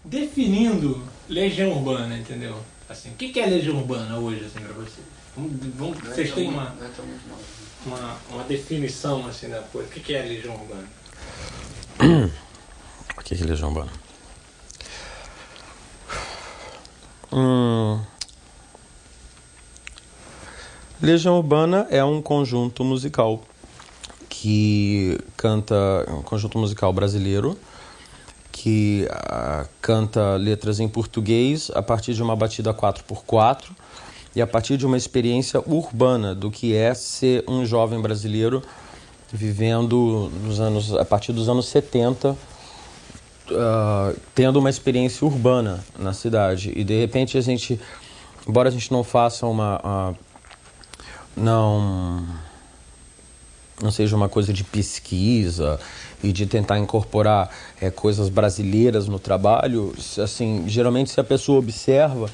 definindo Legião Urbana, entendeu? Assim, o que é Legião Urbana hoje, assim, pra vocês? Vocês têm uma definição, assim, da coisa. O que é Legião Urbana? O que é Legião Urbana? Legião Urbana é um conjunto musical que canta, um conjunto musical brasileiro que canta letras em português a partir de uma batida 4x4 e a partir de uma experiência urbana do que é ser um jovem brasileiro vivendo a partir dos anos 70, tendo uma experiência urbana na cidade. E de repente embora a gente não faça não seja uma coisa de pesquisa e de tentar incorporar coisas brasileiras no trabalho, assim, geralmente se a pessoa observa,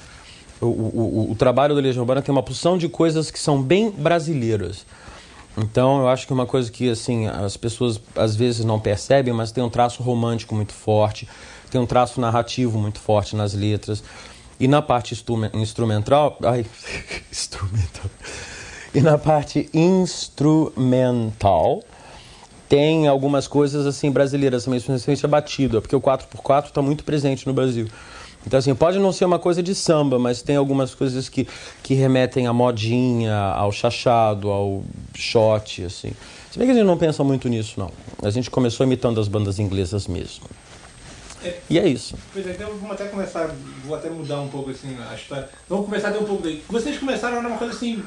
o trabalho da Legião Urbana tem uma porção de coisas que são bem brasileiras. Então eu acho que uma coisa que assim, as pessoas às vezes não percebem, mas tem um traço romântico muito forte, tem um traço narrativo muito forte nas letras. E na parte instrumental... instrumental... E na parte instrumental tem algumas coisas assim brasileiras também, especialmente a batida, porque o 4x4 está muito presente no Brasil. Então assim, pode não ser uma coisa de samba, mas tem algumas coisas que remetem à modinha, ao chachado, ao shot, assim. Se bem que a gente não pensa muito nisso, não. A gente começou imitando as bandas inglesas mesmo. E é isso. Pois é, então vamos até começar, vou até mudar um pouco assim a história. Vamos começar até um pouco daí. Vocês começaram era uma coisa assim...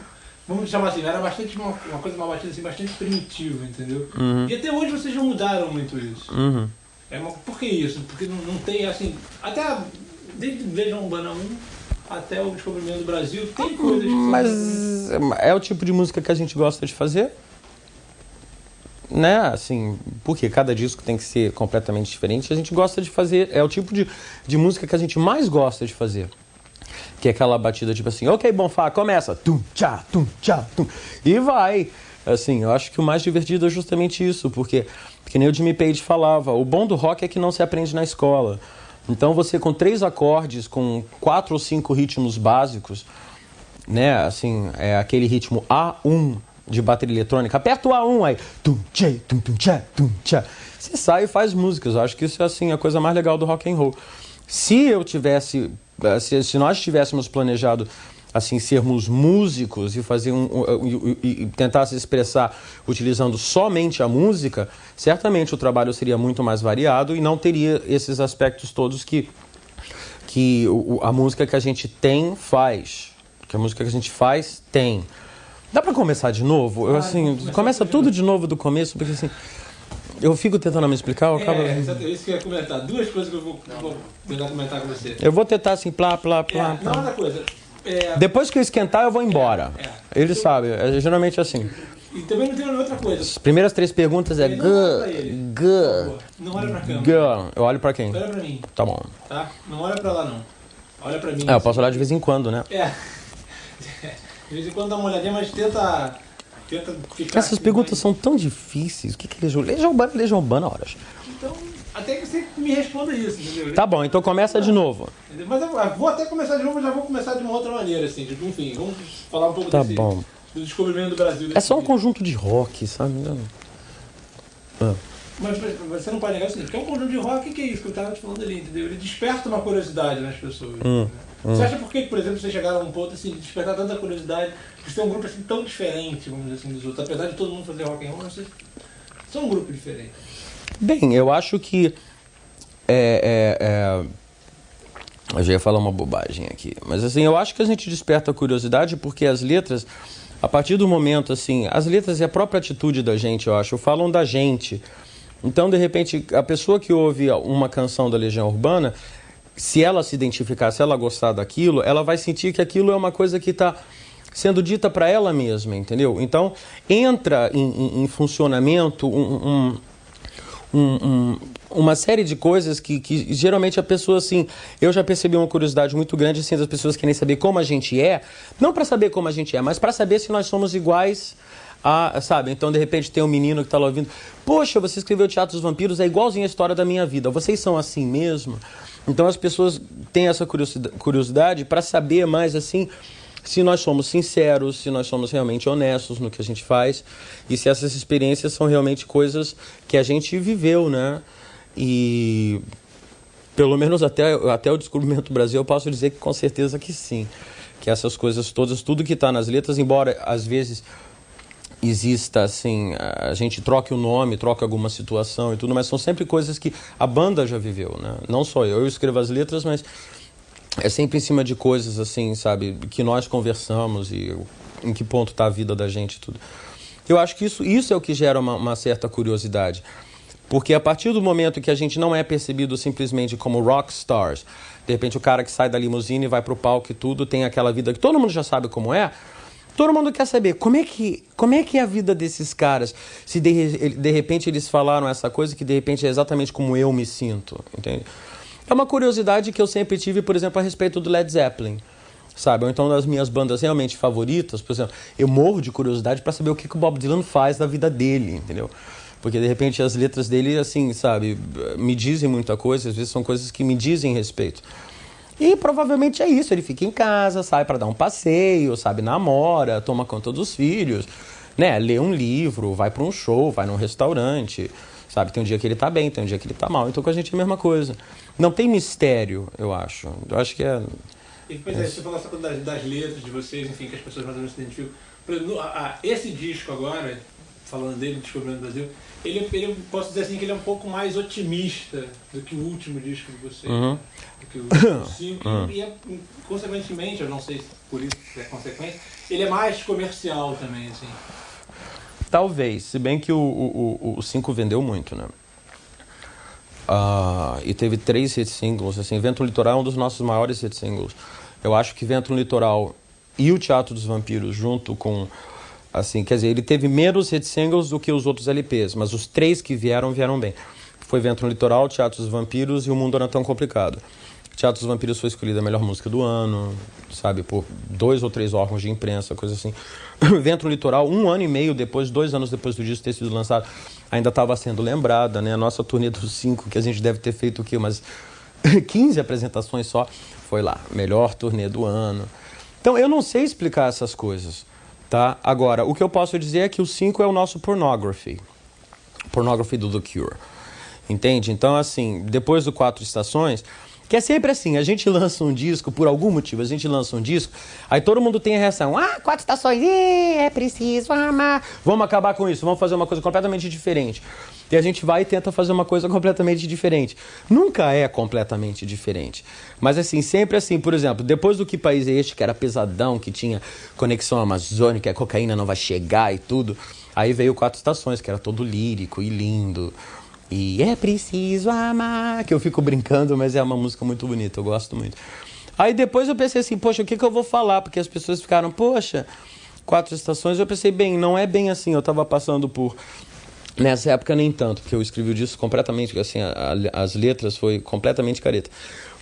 Vamos chamar assim, era bastante uma coisa, uma batida assim, bastante primitiva, entendeu? Uhum. E até hoje vocês não mudaram muito isso. Uhum. Por que isso? Porque não tem assim, até desde Legião Urbana 1 até o descobrimento do Brasil, tem coisas que Mas é o tipo de música que a gente gosta de fazer? Né, assim, porque cada disco tem que ser completamente diferente, a gente gosta de fazer, é o tipo de música que a gente mais gosta de fazer. Que é aquela batida tipo assim, ok, Bonfá, começa, tum, tchá, tum, e vai. Assim, eu acho que o mais divertido é justamente isso, porque nem o Jimmy Page falava, o bom do rock é que não se aprende na escola. Então você com 3 acordes, com 4 ou 5 ritmos básicos, né, assim, é aquele ritmo A1 de bateria eletrônica, aperta o A1 aí, tum, tchá, tum, tchá. Você sai e faz músicas, eu acho que isso é assim, a coisa mais legal do rock and roll. Se nós tivéssemos planejado assim sermos músicos e fazer e tentar se expressar utilizando somente a música, certamente o trabalho seria muito mais variado e não teria esses aspectos todos que a música que a gente tem faz. Que a música que a gente faz tem. Dá pra começar de novo? Começa tudo de novo do começo, porque assim... Eu fico tentando me explicar, eu acabo... Isso que eu ia comentar. 2 coisas que eu vou tentar comentar com você. Eu vou tentar assim, plá. Não, outra coisa. Depois que eu esquentar, eu vou embora. Ele sabe, é geralmente assim. E também não tem outra coisa. As primeiras 3 perguntas é Não olha pra câmera. Eu olho pra quem? Olha pra mim. Tá bom. Tá? Não olha pra lá, não. Olha pra mim. Eu posso olhar de vez em quando, né? De vez em quando dá uma olhadinha, mas tenta ficar... Essas perguntas são tão difíceis. O que é Legião Urbana? Legião Urbana, horas. Então, até que você me responda isso, entendeu? Tá bom, então começa de novo. Mas eu vou até começar de novo, já vou começar de uma outra maneira, assim. Tipo, enfim, vamos falar um pouco bom. Do descobrimento do Brasil. É só um conjunto de rock, sabe? Mas você não pode negar o seguinte, que é um conjunto de rock, que é isso que eu estava te falando ali, entendeu? Ele desperta uma curiosidade nas pessoas. Né? Você acha por que, por exemplo, vocês chegaram a um ponto assim, de despertar tanta curiosidade, de ser um grupo assim, tão diferente, vamos dizer assim, dos outros? Apesar de todo mundo fazer rock and roll, vocês são um grupo diferente. Bem, eu acho que eu já ia falar uma bobagem aqui, mas assim, eu acho que a gente desperta a curiosidade porque as letras, a partir do momento, assim, as letras e a própria atitude da gente, eu acho, falam da gente. Então, de repente, a pessoa que ouve uma canção da Legião Urbana, se ela se identificar, se ela gostar daquilo, ela vai sentir que aquilo é uma coisa que está sendo dita para ela mesma, entendeu? Então, entra em funcionamento uma série de coisas que geralmente a pessoa, assim... Eu já percebi uma curiosidade muito grande, assim, das pessoas querem saber como a gente é. Não para saber como a gente é, mas para saber se nós somos iguais a... Sabe? Então, de repente, tem um menino que está lá ouvindo... Poxa, você escreveu Teatro dos Vampiros, é igualzinho a história da minha vida. Vocês são assim mesmo? Então as pessoas têm essa curiosidade para saber mais assim se nós somos sinceros, se nós somos realmente honestos no que a gente faz e se essas experiências são realmente coisas que a gente viveu, né? E pelo menos até o descobrimento do Brasil eu posso dizer que com certeza que sim. Que essas coisas todas, tudo que está nas letras, embora às vezes exista assim, a gente troque o nome, troque alguma situação e tudo, mas são sempre coisas que a banda já viveu, né? Não só eu escrevo as letras, mas é sempre em cima de coisas assim, sabe, que nós conversamos e em que ponto está a vida da gente e tudo. Eu acho que isso é o que gera uma certa curiosidade. Porque a partir do momento que a gente não é percebido simplesmente como rock stars, de repente o cara que sai da limusine e vai pro palco e tudo, tem aquela vida que todo mundo já sabe como é, todo mundo quer saber como é que é a vida desses caras, se de repente eles falaram essa coisa que de repente é exatamente como eu me sinto, entende? É uma curiosidade que eu sempre tive, por exemplo, a respeito do Led Zeppelin, sabe? Ou então das minhas bandas realmente favoritas, por exemplo, eu morro de curiosidade para saber o que o Bob Dylan faz da vida dele, entendeu? Porque, de repente, as letras dele, assim, sabe, me dizem muita coisa, às vezes são coisas que me dizem respeito. E provavelmente é isso, ele fica em casa, sai para dar um passeio, sabe, namora, toma conta dos filhos, né, lê um livro, vai para um show, vai num restaurante, sabe, tem um dia que ele tá bem, tem um dia que ele tá mal, então com a gente é a mesma coisa. Não tem mistério, eu acho que é... E, pois você falou essa coisa das letras de vocês, enfim, que as pessoas mais ou menos se identificam. Por exemplo, esse disco agora, falando dele, Descobrindo o Brasil, ele posso dizer assim que ele é um pouco mais otimista do que o último disco de vocês, né? Do que o 5, e consequentemente, eu não sei se por isso é consequência, ele é mais comercial também, assim. Talvez, se bem que o 5 vendeu muito, né? E teve 3 hit singles, assim, Vento no Litoral é um dos nossos maiores hit singles. Eu acho que Vento no Litoral e o Teatro dos Vampiros junto com... Assim, quer dizer, ele teve menos hit singles do que os outros LPs, mas os 3 que vieram bem. Foi Vento no Litoral, Teatro dos Vampiros e O Mundo Era Tão Complicado. Teatro dos Vampiros foi escolhida a melhor música do ano, sabe, por 2 ou 3 órgãos de imprensa, coisa assim. Vento no Litoral, 1 ano e meio depois, 2 anos depois do disco ter sido lançado, ainda estava sendo lembrada, né? A nossa turnê dos 5, que a gente deve ter feito o quê? Umas 15 apresentações só, foi lá, melhor turnê do ano. Então, eu não sei explicar essas coisas, tá? Agora, o que eu posso dizer é que o 5 é o nosso Pornography do The Cure, entende? Então, assim, depois do 4 Estações... Que é sempre assim, a gente lança um disco, por algum motivo, a gente lança um disco, aí todo mundo tem a reação, 4 estações, é preciso amar, vamos acabar com isso, vamos fazer uma coisa completamente diferente. E a gente vai e tenta fazer uma coisa completamente diferente. Nunca é completamente diferente. Mas assim, sempre assim, por exemplo, depois do Que País é Este, que era pesadão, que tinha conexão amazônica, a cocaína não vai chegar e tudo, aí veio 4 Estações, que era todo lírico e lindo. E é preciso amar, que eu fico brincando, mas é uma música muito bonita, eu gosto muito. Aí depois eu pensei assim, poxa, o que eu vou falar? Porque as pessoas ficaram, poxa, 4 Estações. Eu pensei, bem, não é bem assim, eu estava passando por... Nessa época nem tanto, porque eu escrevi o disco completamente, assim, as letras foi completamente careta.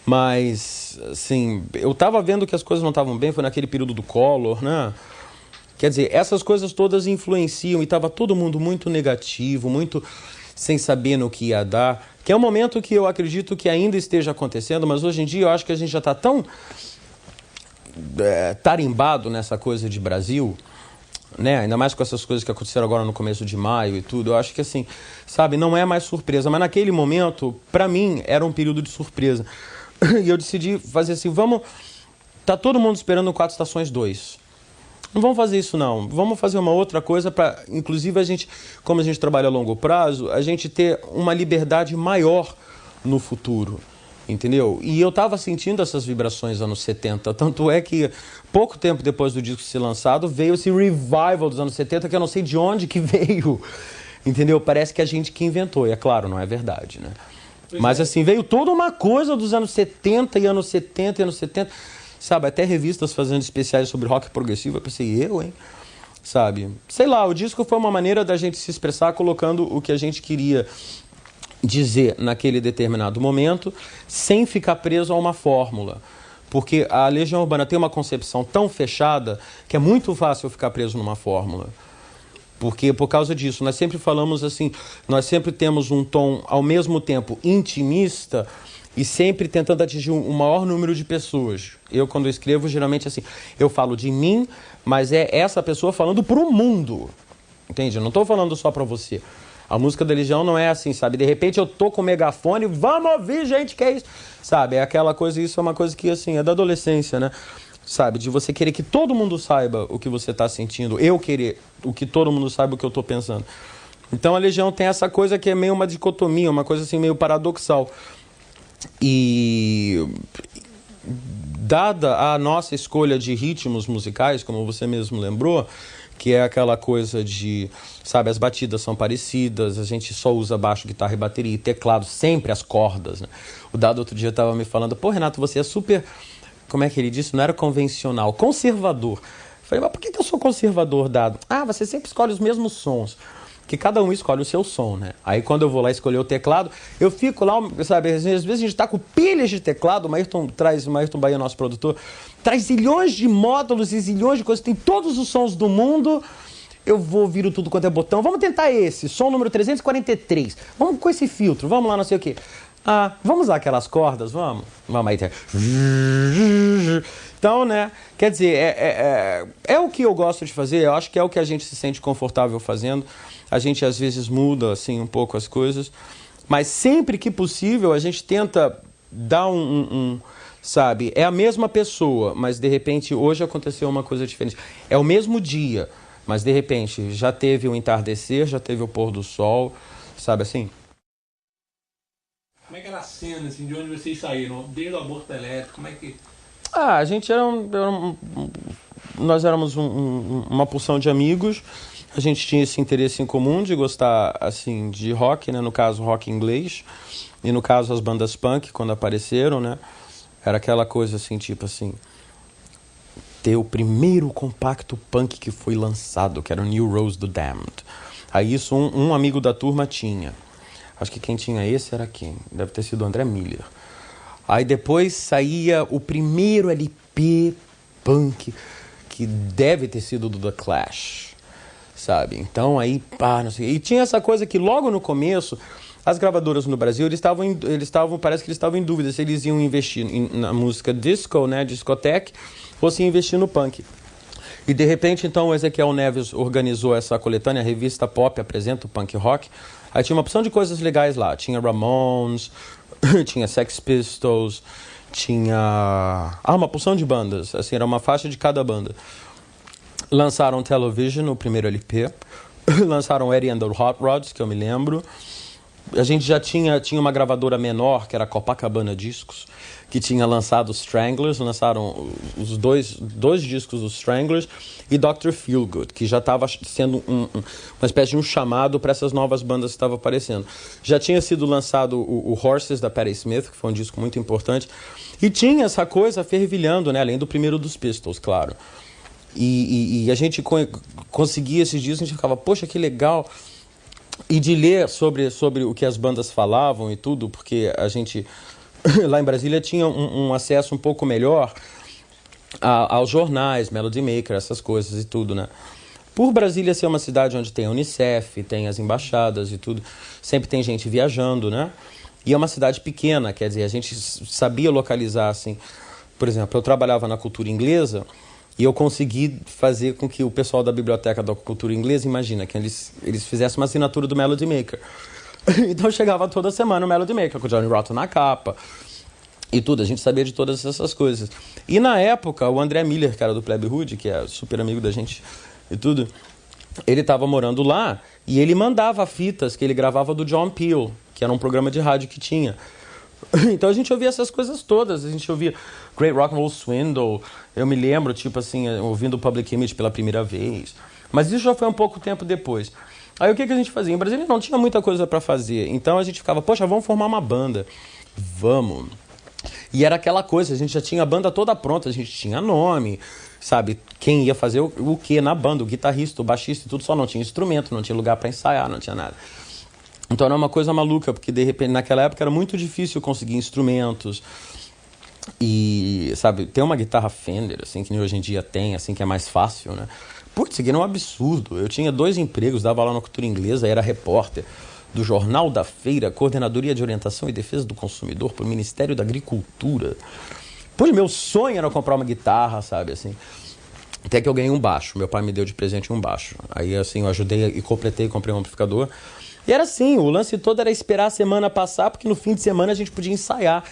Mas, assim, eu estava vendo que as coisas não estavam bem, foi naquele período do Collor, né? Quer dizer, essas coisas todas influenciam e estava todo mundo muito negativo, muito... sem saber no que ia dar, que é um momento que eu acredito que ainda esteja acontecendo, mas hoje em dia eu acho que a gente já está tão tarimbado nessa coisa de Brasil, né? Ainda mais com essas coisas que aconteceram agora no começo de maio e tudo, eu acho que assim, sabe, não é mais surpresa, mas naquele momento, para mim, era um período de surpresa. E eu decidi fazer assim, tá todo mundo esperando o 4 Estações 2. Não vamos fazer isso não, vamos fazer uma outra coisa para, inclusive, a gente, como a gente trabalha a longo prazo, a gente ter uma liberdade maior no futuro, entendeu? E eu estava sentindo essas vibrações anos 70, tanto é que pouco tempo depois do disco ser lançado, veio esse revival dos anos 70, que eu não sei de onde que veio, entendeu? Parece que a gente que inventou, e é claro, não é verdade, né? Mas assim, veio toda uma coisa dos anos 70 e anos 70 e anos 70... Sabe, até revistas fazendo especiais sobre rock progressivo, eu pensei, hein? Sabe? Sei lá, o disco foi uma maneira da gente se expressar colocando o que a gente queria dizer naquele determinado momento, sem ficar preso a uma fórmula. Porque a Legião Urbana tem uma concepção tão fechada que é muito fácil ficar preso numa fórmula. Porque, por causa disso, nós sempre falamos assim, nós sempre temos um tom, ao mesmo tempo, intimista e sempre tentando atingir o maior número de pessoas. Eu, quando eu escrevo, geralmente assim, eu falo de mim, mas é essa pessoa falando pro mundo. Entende? Eu não estou falando só para você. A música da Legião não é assim, sabe? De repente eu tô com o megafone, vamos ouvir, gente, que é isso? Sabe? É aquela coisa, isso é uma coisa que, assim, é da adolescência, né? Sabe? De você querer que todo mundo saiba o que você está sentindo. Eu querer o que todo mundo saiba o que eu estou pensando. Então a Legião tem essa coisa que é meio uma dicotomia, uma coisa assim meio paradoxal. E dada a nossa escolha de ritmos musicais, como você mesmo lembrou, que é aquela coisa de, sabe, as batidas são parecidas, a gente só usa baixo, guitarra e bateria, e teclado, sempre as cordas, né? O Dado outro dia estava me falando, pô, Renato, você é super, como é que ele disse? Não era convencional, conservador. Eu falei, mas por que eu sou conservador, Dado? Ah, você sempre escolhe os mesmos sons. Que cada um escolhe o seu som, né? Aí quando eu vou lá escolher o teclado, eu fico lá, sabe, às vezes a gente tá com pilhas de teclado, o Ayrton Bahia, nosso produtor, traz zilhões de módulos e zilhões de coisas, tem todos os sons do mundo, eu vou ouvir tudo quanto é botão, vamos tentar esse, som número 343, vamos com esse filtro, vamos lá, não sei o quê. Ah, vamos usar aquelas cordas, vamos? Vamos aí. Então, né, quer dizer, é o que eu gosto de fazer, eu acho que é o que a gente se sente confortável fazendo. A gente às vezes muda assim um pouco as coisas, mas sempre que possível a gente tenta dar sabe, é a mesma pessoa, mas de repente hoje aconteceu uma coisa diferente. É o mesmo dia, mas de repente já teve o entardecer, já teve o pôr do sol, sabe assim? Como é que era a cena, assim, de onde vocês saíram? Desde o aborto elétrico, como é que... Ah, a gente nós éramos uma porção de amigos. A gente tinha esse interesse em comum de gostar, assim, de rock, né? No caso, rock inglês. E no caso, as bandas punk, quando apareceram, né? Era aquela coisa, assim, tipo assim... ter o primeiro compacto punk que foi lançado, que era o New Rose do Damned. Aí isso um amigo da turma tinha. Acho que quem tinha esse era quem? Deve ter sido o André Miller. Aí depois saía o primeiro LP punk, que deve ter sido do The Clash. Sabe? Então aí, pá, não sei. E tinha essa coisa que logo no começo, as gravadoras no Brasil, parece que eles estavam em dúvida se eles iam investir na música disco, né, discoteque, ou se investir no punk. E de repente, então, o Ezequiel Neves organizou essa coletânea, a revista Pop apresenta o punk rock. Aí tinha uma opção de coisas legais lá. Tinha Ramones, tinha Sex Pistols, tinha... uma porção de bandas. Assim, era uma faixa de cada banda. Lançaram Television, o primeiro LP. Lançaram Eddie and the Hot Rods, que eu me lembro. A gente já tinha uma gravadora menor, que era a Copacabana Discos, que tinha lançado os Stranglers. Lançaram os dois discos dos Stranglers e Dr. Feelgood, que já estava sendo uma espécie de um chamado para essas novas bandas que estavam aparecendo. Já tinha sido lançado o Horses, da Patti Smith, que foi um disco muito importante. E tinha essa coisa fervilhando, né? Além do primeiro dos Pistols, claro. E a gente conseguia esses discos, a gente ficava, poxa, que legal. E de ler sobre o que as bandas falavam e tudo, porque a gente, lá em Brasília, tinha um acesso um pouco melhor aos jornais, Melody Maker, essas coisas e tudo, né? Por Brasília ser uma cidade onde tem a Unicef, tem as embaixadas e tudo, sempre tem gente viajando, né? E é uma cidade pequena, quer dizer, a gente sabia localizar, assim... Por exemplo, eu trabalhava na cultura inglesa... E eu consegui fazer com que o pessoal da biblioteca da cultura inglesa, imagina, que eles fizessem uma assinatura do Melody Maker. Então chegava toda semana o Melody Maker, com o Johnny Rotten na capa e tudo. A gente sabia de todas essas coisas. E na época, o André Miller, que era do Plebe Hood, que é super amigo da gente e tudo, ele estava morando lá e ele mandava fitas que ele gravava do John Peel, que era um programa de rádio que tinha. Então a gente ouvia essas coisas todas, a gente ouvia Great Rock and Roll Swindle, eu me lembro, tipo assim, ouvindo o Public Image pela primeira vez, mas isso já foi um pouco tempo depois. Aí o que a gente fazia? Em Brasília não tinha muita coisa pra fazer, então a gente ficava, poxa, vamos formar uma banda, vamos. E era aquela coisa, a gente já tinha a banda toda pronta, a gente tinha nome, sabe, quem ia fazer o que na banda, o guitarrista, o baixista e tudo, só não tinha instrumento, não tinha lugar pra ensaiar, não tinha nada. Então era uma coisa maluca, porque de repente naquela época era muito difícil conseguir instrumentos. E, sabe, ter uma guitarra Fender, assim, que nem hoje em dia tem, assim, que é mais fácil, né? Putz, isso aqui era um absurdo. Eu tinha 2 empregos, dava lá na cultura inglesa, era repórter. do Jornal da Feira, Coordenadoria de Orientação e Defesa do Consumidor, para o Ministério da Agricultura. Pois meu sonho era comprar uma guitarra, sabe, assim. Até que eu ganhei um baixo. Meu pai me deu de presente um baixo. Aí, assim, eu ajudei e completei, comprei um amplificador. E era assim, o lance todo era esperar a semana passar, porque no fim de semana a gente podia ensaiar.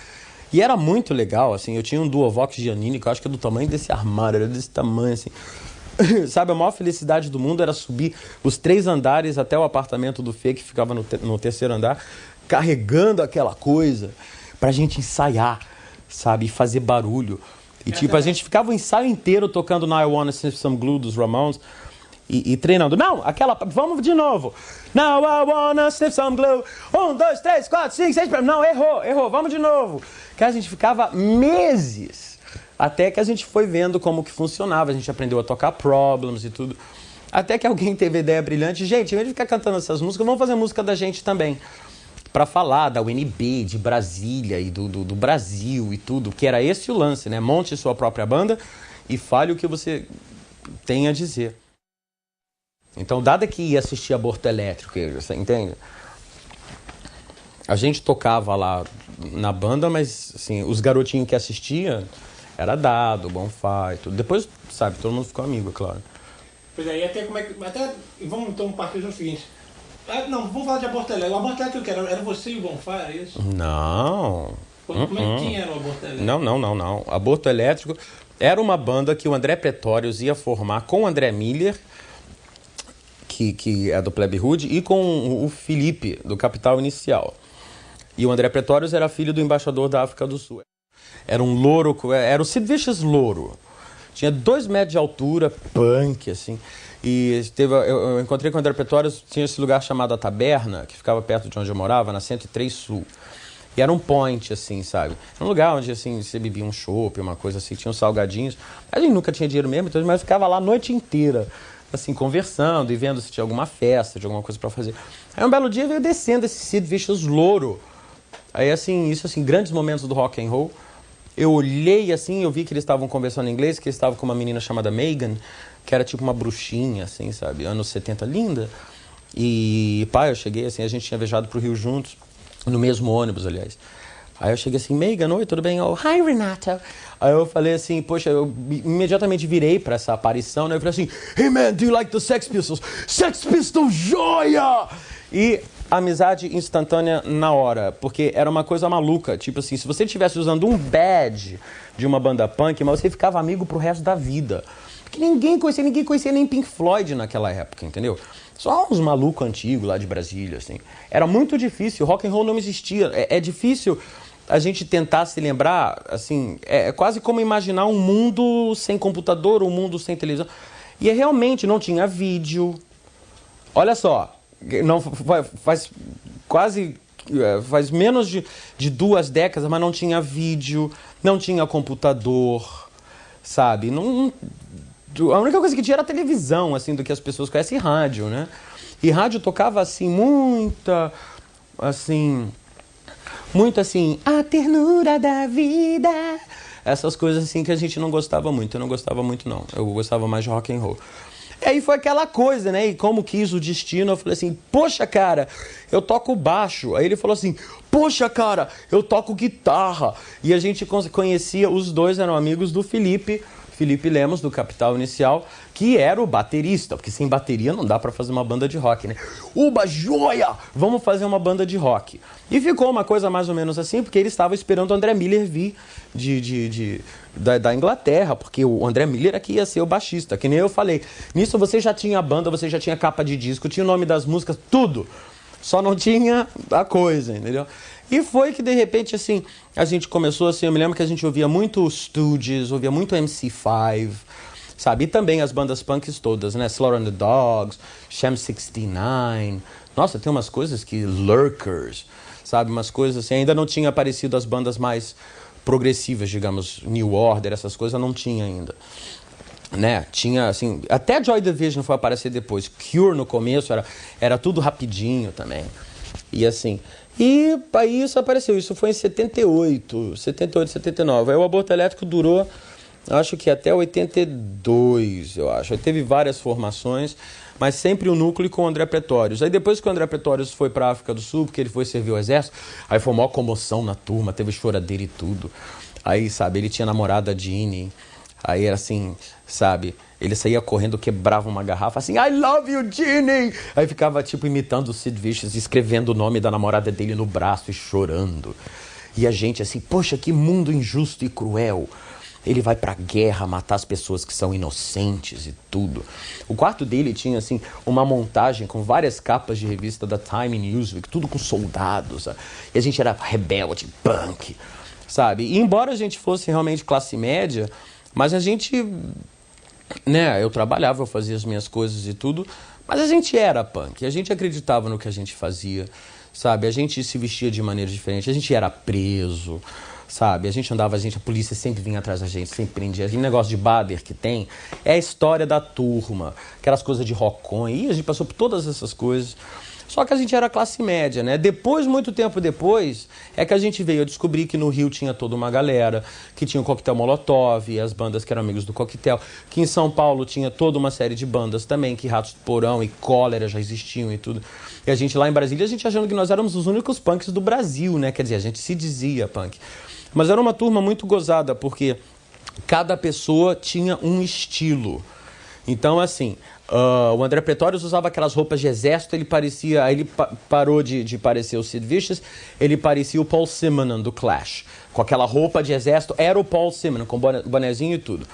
E era muito legal, assim, eu tinha um Duovox Giannini, que eu acho que é do tamanho desse armário, era desse tamanho, assim. Sabe, a maior felicidade do mundo era subir os 3 andares até o apartamento do Fê, que ficava no terceiro andar, carregando aquela coisa pra gente ensaiar, sabe, e fazer barulho. E tipo, a gente ficava o ensaio inteiro tocando Now I Wanna Sniff Some Glue dos Ramones e treinando. Não, aquela, vamos de novo. Now I wanna sniff some glue. 1, 2, 3, 4, 5, 6, não, errou, vamos de novo. Que a gente ficava meses, até que a gente foi vendo como que funcionava, a gente aprendeu a tocar Problems e tudo. Até que alguém teve a ideia brilhante, gente, em vez de ficar cantando essas músicas, vamos fazer música da gente também. Para falar da UNB, de Brasília e do Brasil e tudo, que era esse o lance, né? Monte sua própria banda e fale o que você tem a dizer. Então, dada que ia assistir Aborto Elétrico, você entende? A gente tocava lá na banda, mas assim, os garotinhos que assistiam era Dado, Bonfá e tudo. Depois, sabe, todo mundo ficou amigo, é claro. Pois é, e até como é que... vamos então partir do seguinte. Não, vamos falar de Aborto Elétrico. O Aborto Elétrico era você e o Bonfá, era isso? Não. Como é que era o Aborto Elétrico? Não. Aborto Elétrico era uma banda que o André Pretórios ia formar com o André Miller, que é do Plebe Rude, e com o Felipe, do Capital Inicial. E o André Pretórios era filho do embaixador da África do Sul. Era um louro, era o Sid Vicious louro. Tinha 2 metros de altura, punk, assim. E eu encontrei com o André Pretórios, tinha esse lugar chamado A Taberna, que ficava perto de onde eu morava, na 103 Sul. E era um point, assim, sabe? Era um lugar onde, assim, você bebia um chopp, uma coisa assim, tinha uns salgadinhos. A gente nunca tinha dinheiro mesmo, mas ficava lá a noite inteira, assim, conversando e vendo se tinha alguma festa, de alguma coisa pra fazer. Aí um belo dia veio descendo esse Sid Vicious louro. Aí, assim, isso, assim, grandes momentos do rock and roll. Eu olhei, assim, eu vi que eles estavam conversando em inglês, que eles estavam com uma menina chamada Megan, que era tipo uma bruxinha, assim, sabe? Anos 70, linda. E, pá, eu cheguei, assim, a gente tinha viajado pro Rio juntos, no mesmo ônibus, aliás. Aí eu cheguei assim, Megan, oi, tudo bem? Oh, hi, Renato. Aí eu falei assim, poxa, eu imediatamente virei pra essa aparição, né? Eu falei assim, hey man, do you like the Sex Pistols? Sex Pistols, joia! E amizade instantânea na hora, porque era uma coisa maluca. Tipo assim, se você estivesse usando um badge de uma banda punk, mas você ficava amigo pro resto da vida. Porque ninguém conhecia nem Pink Floyd naquela época, entendeu? Só uns malucos antigos lá de Brasília, assim. Era muito difícil, rock and roll não existia. É difícil a gente tentar se lembrar, assim, é quase como imaginar um mundo sem computador, um mundo sem televisão. E realmente não tinha vídeo. Olha só, não, faz menos de 2 décadas, mas não tinha vídeo, não tinha computador, sabe? A única coisa que tinha era a televisão, assim, do que as pessoas conhecem, e rádio, né? E rádio tocava, assim, muito assim, a ternura da vida. Essas coisas, assim, que a gente não gostava muito. Eu não gostava muito, não. Eu gostava mais de rock and roll. E aí foi aquela coisa, né? E como quis o destino, eu falei assim, poxa, cara, eu toco baixo. Aí ele falou assim, poxa, cara, eu toco guitarra. E a gente conhecia, os dois eram amigos do Felipe Lemos, do Capital Inicial, que era o baterista, porque sem bateria não dá pra fazer uma banda de rock, né? Uba, joia! Vamos fazer uma banda de rock. E ficou uma coisa mais ou menos assim, porque ele estava esperando o André Miller vir da Inglaterra, porque o André Miller aqui ia ser o baixista, que nem eu falei. Nisso você já tinha banda, você já tinha capa de disco, tinha o nome das músicas, tudo. Só não tinha a coisa, entendeu? E foi que, de repente, assim, a gente começou, assim, eu me lembro que a gente ouvia muito Stooges, ouvia muito MC5, sabe? E também as bandas punks todas, né? Slaughter and the Dogs, Sham 69. Nossa, tem umas coisas que... Lurkers, sabe? Umas coisas assim, ainda não tinha aparecido as bandas mais progressivas, digamos, New Order, essas coisas não tinha ainda. Né? Tinha, assim, até Joy Division foi aparecer depois. Cure no começo era tudo rapidinho também. E assim, e aí isso apareceu, isso foi em 78, 79. Aí o Aborto Elétrico durou, acho que até 82, eu acho. Aí teve várias formações, mas sempre o núcleo com o André Pretórios. Aí depois que o André Pretórios foi para a África do Sul, porque ele foi servir o exército, aí foi uma maior comoção na turma, teve choradeira e tudo. Aí, sabe, ele tinha namorada Jeannie, aí era assim, sabe, ele saía correndo, quebrava uma garrafa, assim, I love you, Jeannie! Aí ficava, tipo, imitando o Sid Vicious, escrevendo o nome da namorada dele no braço e chorando. E a gente assim, poxa, que mundo injusto e cruel. Ele vai pra guerra matar as pessoas que são inocentes e tudo. O quarto dele tinha, assim, uma montagem com várias capas de revista da Time e Newsweek, tudo com soldados. Sabe? E a gente era rebelde, punk, sabe? E embora a gente fosse realmente classe média, mas a gente, né, eu trabalhava, eu fazia as minhas coisas e tudo, mas a gente era punk, a gente acreditava no que a gente fazia. Sabe, a gente se vestia de maneira diferente, a gente era preso, sabe, a gente andava, a polícia sempre vinha atrás da gente, sempre prendia. Aquele negócio de Bader que tem é a história da turma, aquelas coisas de rockon, e a gente passou por todas essas coisas. Só que a gente era classe média, né? Depois, muito tempo depois, é que a gente veio a descobrir que no Rio tinha toda uma galera, que tinha o Coquetel Molotov, e as bandas que eram amigos do Coquetel, que em São Paulo tinha toda uma série de bandas também, que Ratos do Porão e Cólera já existiam e tudo. E a gente lá em Brasília, a gente achando que nós éramos os únicos punks do Brasil, né? Quer dizer, a gente se dizia punk. Mas era uma turma muito gozada, porque cada pessoa tinha um estilo. Então, assim, o André Pretórios usava aquelas roupas de exército, ele parecia... Aí ele parou de parecer o Sid Vicious, ele parecia o Paul Simonon do Clash. Com aquela roupa de exército, era o Paul Simonon, com bonezinho e tudo.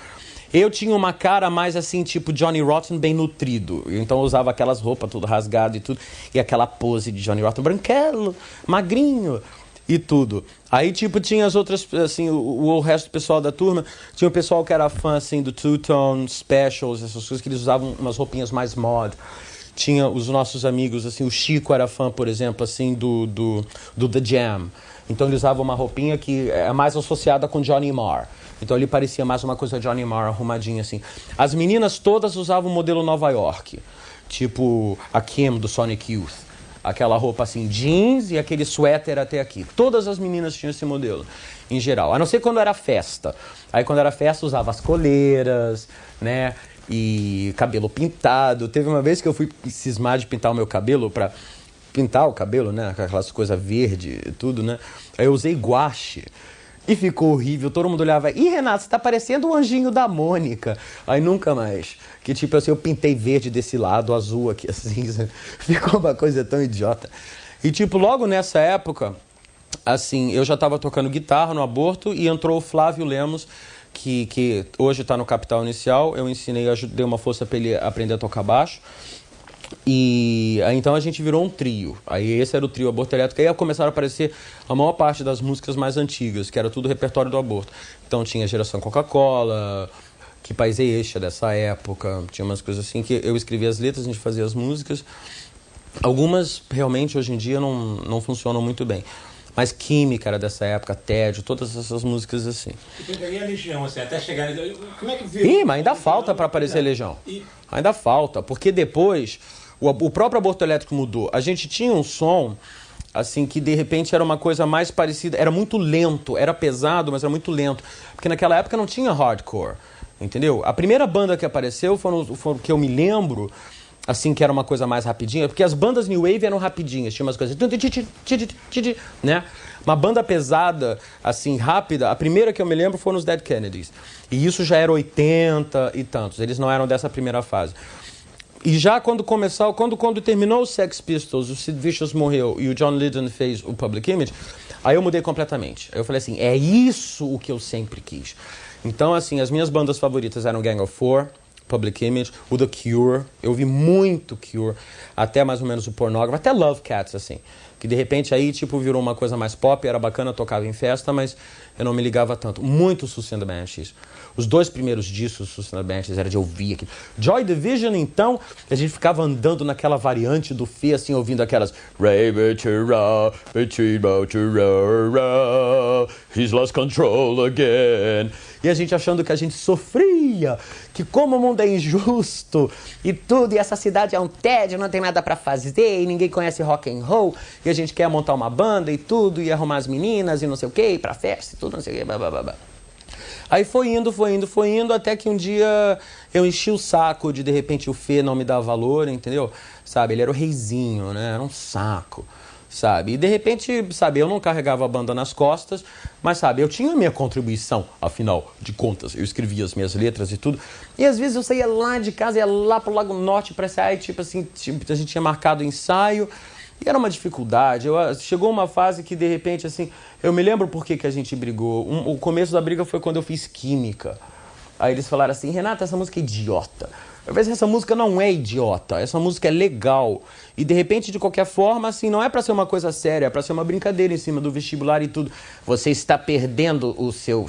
Eu tinha uma cara mais assim, tipo Johnny Rotten, bem nutrido. Então eu usava aquelas roupas tudo rasgado e tudo. E aquela pose de Johnny Rotten, branquelo, magrinho e tudo. Aí, tipo, tinha as outras, assim, o resto do pessoal da turma. Tinha o pessoal que era fã, assim, do Two Tone Specials, essas coisas que eles usavam umas roupinhas mais mod. Tinha os nossos amigos, assim, o Chico era fã, por exemplo, assim, do The Jam. Então ele usava uma roupinha que é mais associada com Johnny Marr. Então ele parecia mais uma coisa Johnny Marr, arrumadinha assim. As meninas todas usavam o modelo Nova York. Tipo a Kim do Sonic Youth. Aquela roupa assim, jeans e aquele suéter até aqui. Todas as meninas tinham esse modelo, em geral. A não ser quando era festa. Aí quando era festa usava as coleiras, né? E cabelo pintado. Teve uma vez que eu fui cismar de pintar o meu cabelo pra... Pintar o cabelo, né? Aquelas coisas verde e tudo, né? Aí eu usei guache. E ficou horrível, todo mundo olhava, ih, Renato, você tá parecendo o anjinho da Mônica. Aí nunca mais. Que tipo assim, eu pintei verde desse lado, azul aqui, assim. Ficou uma coisa tão idiota. E tipo, logo nessa época, assim, eu já tava tocando guitarra no Aborto e entrou o Flávio Lemos, que hoje tá no Capital Inicial. Eu ensinei, dei uma força pra ele aprender a tocar baixo. E aí, então a gente virou um trio. Aí esse era o trio Aborto Elétrico. Aí começaram a aparecer a maior parte das músicas mais antigas, que era tudo repertório do Aborto. Então tinha Geração Coca-Cola, Que País é Este dessa época. Tinha umas coisas assim que eu escrevia as letras, a gente fazia as músicas. Algumas realmente hoje em dia não funcionam muito bem. Mas Química era dessa época, Tédio, todas essas músicas assim. E pegaria a Legião, assim, até chegar... Como é que viu? Ih, mas ainda falta para aparecer Legião. Ainda falta, porque depois o próprio Aborto Elétrico mudou. A gente tinha um som, assim, que de repente era uma coisa mais parecida, era muito lento, era pesado, mas era muito lento. Porque naquela época não tinha hardcore, entendeu? A primeira banda que apareceu foram que eu me lembro... assim, que era uma coisa mais rapidinha, porque as bandas New Wave eram rapidinhas, tinha umas coisas, né? Uma banda pesada, assim, rápida, a primeira que eu me lembro foram os Dead Kennedys. E isso já era 80 e tantos, eles não eram dessa primeira fase. E já quando terminou o Sex Pistols, o Sid Vicious morreu e o John Lydon fez o Public Image, aí eu mudei completamente. Aí eu falei assim, é isso o que eu sempre quis. Então, assim, as minhas bandas favoritas eram Gang of Four, Public Image, o The Cure, eu ouvi muito Cure, até mais ou menos o Pornography, até Love Cats, assim, que de repente aí, tipo, virou uma coisa mais pop, era bacana, tocava em festa, mas eu não me ligava tanto. Muito Suicide and the Banshees. Os dois primeiros discos do Suicide and the Banshees era de ouvir aquilo. Joy Division, então, a gente ficava andando naquela variante do Fê, assim, ouvindo aquelas He's lost control again. E a gente achando que a gente sofria, que como o mundo é injusto e tudo, e essa cidade é um tédio, não tem nada pra fazer, e ninguém conhece rock and roll, e a gente quer montar uma banda e tudo, e arrumar as meninas e não sei o que, ir pra festa e tudo, não sei o que, blá, blá, blá, blá. Aí foi indo, até que um dia eu enchi o saco de repente, o Fê não me dava valor, entendeu? Sabe, ele era o reizinho, né? Era um saco, sabe? E, de repente, sabe, eu não carregava a banda nas costas, mas, sabe, eu tinha a minha contribuição, afinal de contas. Eu escrevia as minhas letras e tudo. E, às vezes, eu saía lá de casa, ia lá pro Lago Norte pra ensaiar, e, tipo assim, a gente tinha marcado o ensaio. E era uma dificuldade. Chegou uma fase que, de repente, assim, eu me lembro por que a gente brigou. O começo da briga foi quando eu fiz Química. Aí eles falaram assim, Renato, essa música é idiota. Eu falei, essa música não é idiota, essa música é legal. E, de repente, de qualquer forma, assim, não é pra ser uma coisa séria, é pra ser uma brincadeira em cima do vestibular e tudo. Você está perdendo o seu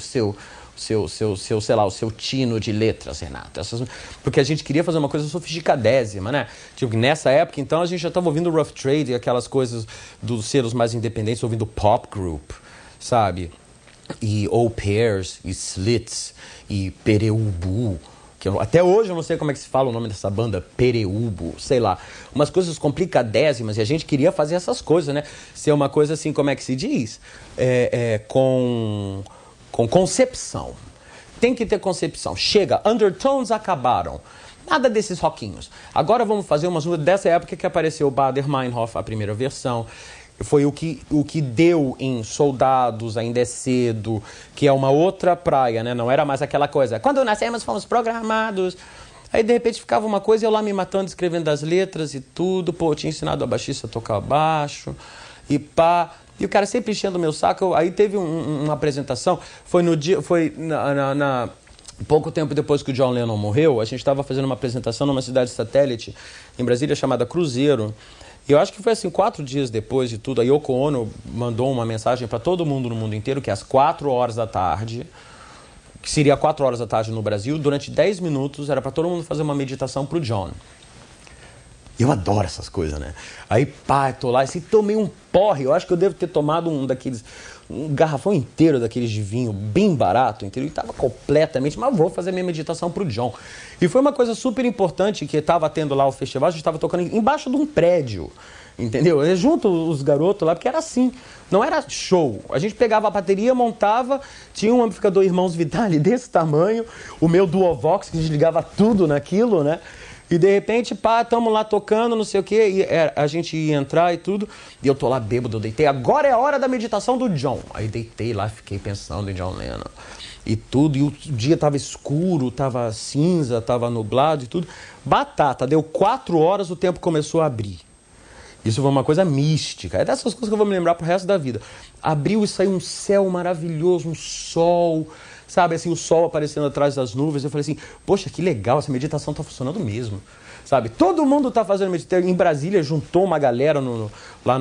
sei lá, o seu tino de letras, Renato. Porque a gente queria fazer uma coisa sofisticadésima, né? Tipo, nessa época, então, a gente já estava ouvindo Rough Trade e aquelas coisas dos selos mais independentes, ouvindo pop group, sabe? E Au Pairs, e Slits, e Pereubu. Até hoje eu não sei como é que se fala o nome dessa banda, Pereubu, sei lá. Umas coisas complicadésimas, e a gente queria fazer essas coisas, né? Ser uma coisa assim, como é que se diz? Com concepção. Tem que ter concepção. Chega, Undertones acabaram. Nada desses rockinhos. Agora vamos fazer umas músicas dessa época que apareceu o Baader Meinhof, a primeira versão. Foi o que deu em Soldados, Ainda é Cedo, que é uma outra praia, né? Não era mais aquela coisa. Quando nascemos, fomos programados. Aí, de repente, ficava uma coisa, eu lá me matando, escrevendo as letras e tudo. Pô, eu tinha ensinado a baixista a tocar baixo. E pá... E o cara sempre enchendo o meu saco. Aí teve uma apresentação, pouco tempo depois que o John Lennon morreu, a gente estava fazendo uma apresentação numa cidade satélite em Brasília chamada Cruzeiro. E eu acho que foi assim, 4 dias depois de tudo, a Yoko Ono mandou uma mensagem para todo mundo no mundo inteiro, que às 4 horas da tarde, que seria 4 horas da tarde no Brasil, durante 10 minutos era para todo mundo fazer uma meditação pro John. Eu adoro essas coisas, né? Aí, pá, tô lá, assim, tomei um porre. Eu acho que eu devo ter tomado um garrafão inteiro daqueles de vinho, bem barato, entendeu? E tava completamente, mas vou fazer minha meditação pro John. E foi uma coisa super importante que tava tendo lá o festival, a gente tava tocando embaixo de um prédio, entendeu? Junto os garotos lá, porque era assim, não era show. A gente pegava a bateria, montava, tinha um amplificador Irmãos Vitali desse tamanho, o meu Duovox, que desligava tudo naquilo, né? E, de repente, pá, tamo lá tocando, não sei o quê, e a gente ia entrar e tudo, e eu tô lá bêbado, eu deitei, agora é a hora da meditação do John. Aí deitei lá, fiquei pensando em John Lennon e tudo, e o dia tava escuro, tava cinza, tava nublado e tudo. Batata, deu 4 horas, o tempo começou a abrir. Isso foi uma coisa mística, é dessas coisas que eu vou me lembrar pro resto da vida. Abriu e saiu um céu maravilhoso, um sol... Sabe, assim, o sol aparecendo atrás das nuvens. Eu falei assim, poxa, que legal, essa meditação tá funcionando mesmo. Sabe, todo mundo tá fazendo meditação. Em Brasília, juntou uma galera lá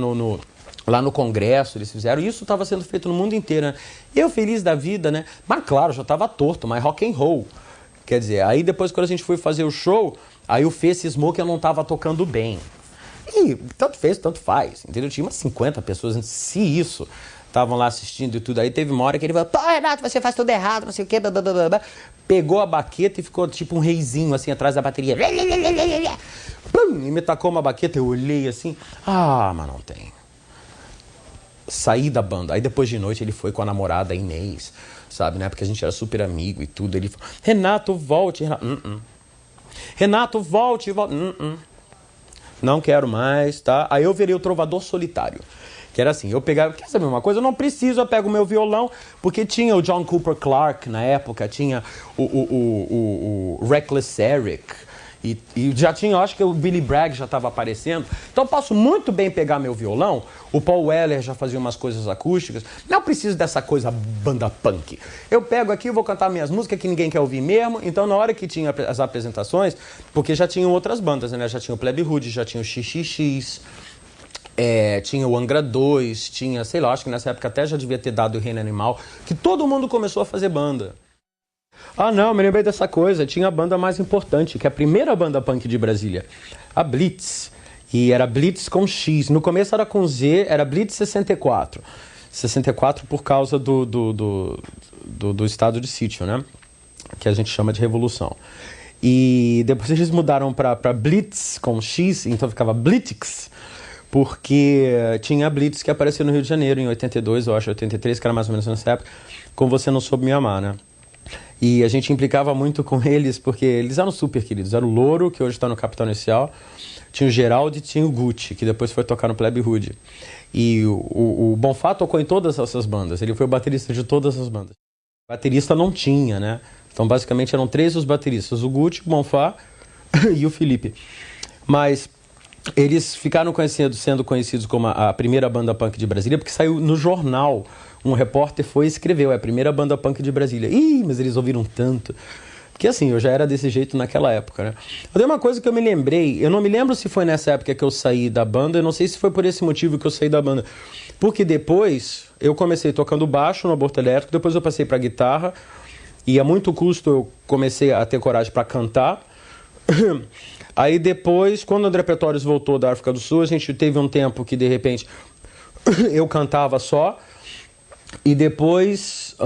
no Congresso, eles fizeram. E isso estava sendo feito no mundo inteiro, né? Eu feliz da vida, né? Mas claro, já tava torto, mas rock and roll. Quer dizer, aí depois quando a gente foi fazer o show, aí o Fê cismou que eu não tava tocando bem. E tanto fez, tanto faz, entendeu? Tinha umas 50 pessoas, se isso... Estavam lá assistindo e tudo. Aí teve uma hora que ele falou, pô, Renato, você faz tudo errado, não sei o quê, blá, blá, blá, blá. Pegou a baqueta e ficou tipo um reizinho assim atrás da bateria. E me tacou uma baqueta, eu olhei assim, mas não tem. Saí da banda. Aí depois de noite ele foi com a namorada Inês, sabe, né? Porque a gente era super amigo e tudo. Ele falou, Renato, volte. Renato, volte. Não quero mais, tá? Aí eu virei o Trovador Solitário. Que era assim, eu pegava, quer saber uma coisa? Eu não preciso, eu pego o meu violão, porque tinha o John Cooper Clarke na época, tinha o Reckless Eric, e já tinha, eu acho que o Billy Bragg já estava aparecendo. Então eu posso muito bem pegar meu violão, o Paul Weller já fazia umas coisas acústicas, não preciso dessa coisa banda punk. Eu pego aqui, vou cantar minhas músicas que ninguém quer ouvir mesmo, então na hora que tinha as apresentações, porque já tinham outras bandas, né? Já tinha o Plebe Hood, já tinha o XXX, tinha o Angra 2, tinha, sei lá, acho que nessa época até já devia ter dado o Reino Animal, que todo mundo começou a fazer banda. Não, me lembrei dessa coisa, tinha a banda mais importante, que é a primeira banda punk de Brasília, a Blitz, e era Blitz com X, no começo era com Z, era Blitz 64, 64 por causa do estado de sítio, né, que a gente chama de Revolução. E depois eles mudaram para Blitz com X, então ficava Blitz, porque tinha a Blitz que apareceu no Rio de Janeiro em 82, eu acho, 83, que era mais ou menos nessa época, com Você Não Soube Me Amar, né? E a gente implicava muito com eles, porque eles eram super queridos. Era o Louro, que hoje está no Capital Inicial, tinha o Geraldo e tinha o Gucci, que depois foi tocar no Plebe Hood. E o Bonfá tocou em todas essas bandas, ele foi o baterista de todas as bandas. Baterista não tinha, né? Então basicamente eram 3 os bateristas, o Gucci, o Bonfá e o Felipe. Mas eles ficaram sendo conhecidos como a primeira banda punk de Brasília, porque saiu no jornal. Um repórter foi e escreveu, é a primeira banda punk de Brasília. Ih, mas eles ouviram tanto. Porque assim, eu já era desse jeito naquela época, né? Eu dei uma coisa que eu me lembrei, eu não me lembro se foi nessa época que eu saí da banda, eu não sei se foi por esse motivo que eu saí da banda. Porque depois eu comecei tocando baixo no Aborto Elétrico, depois eu passei pra guitarra, e a muito custo eu comecei a ter coragem pra cantar. Aí depois, quando o André Pretórios voltou da África do Sul, a gente teve um tempo que de repente eu cantava só. E depois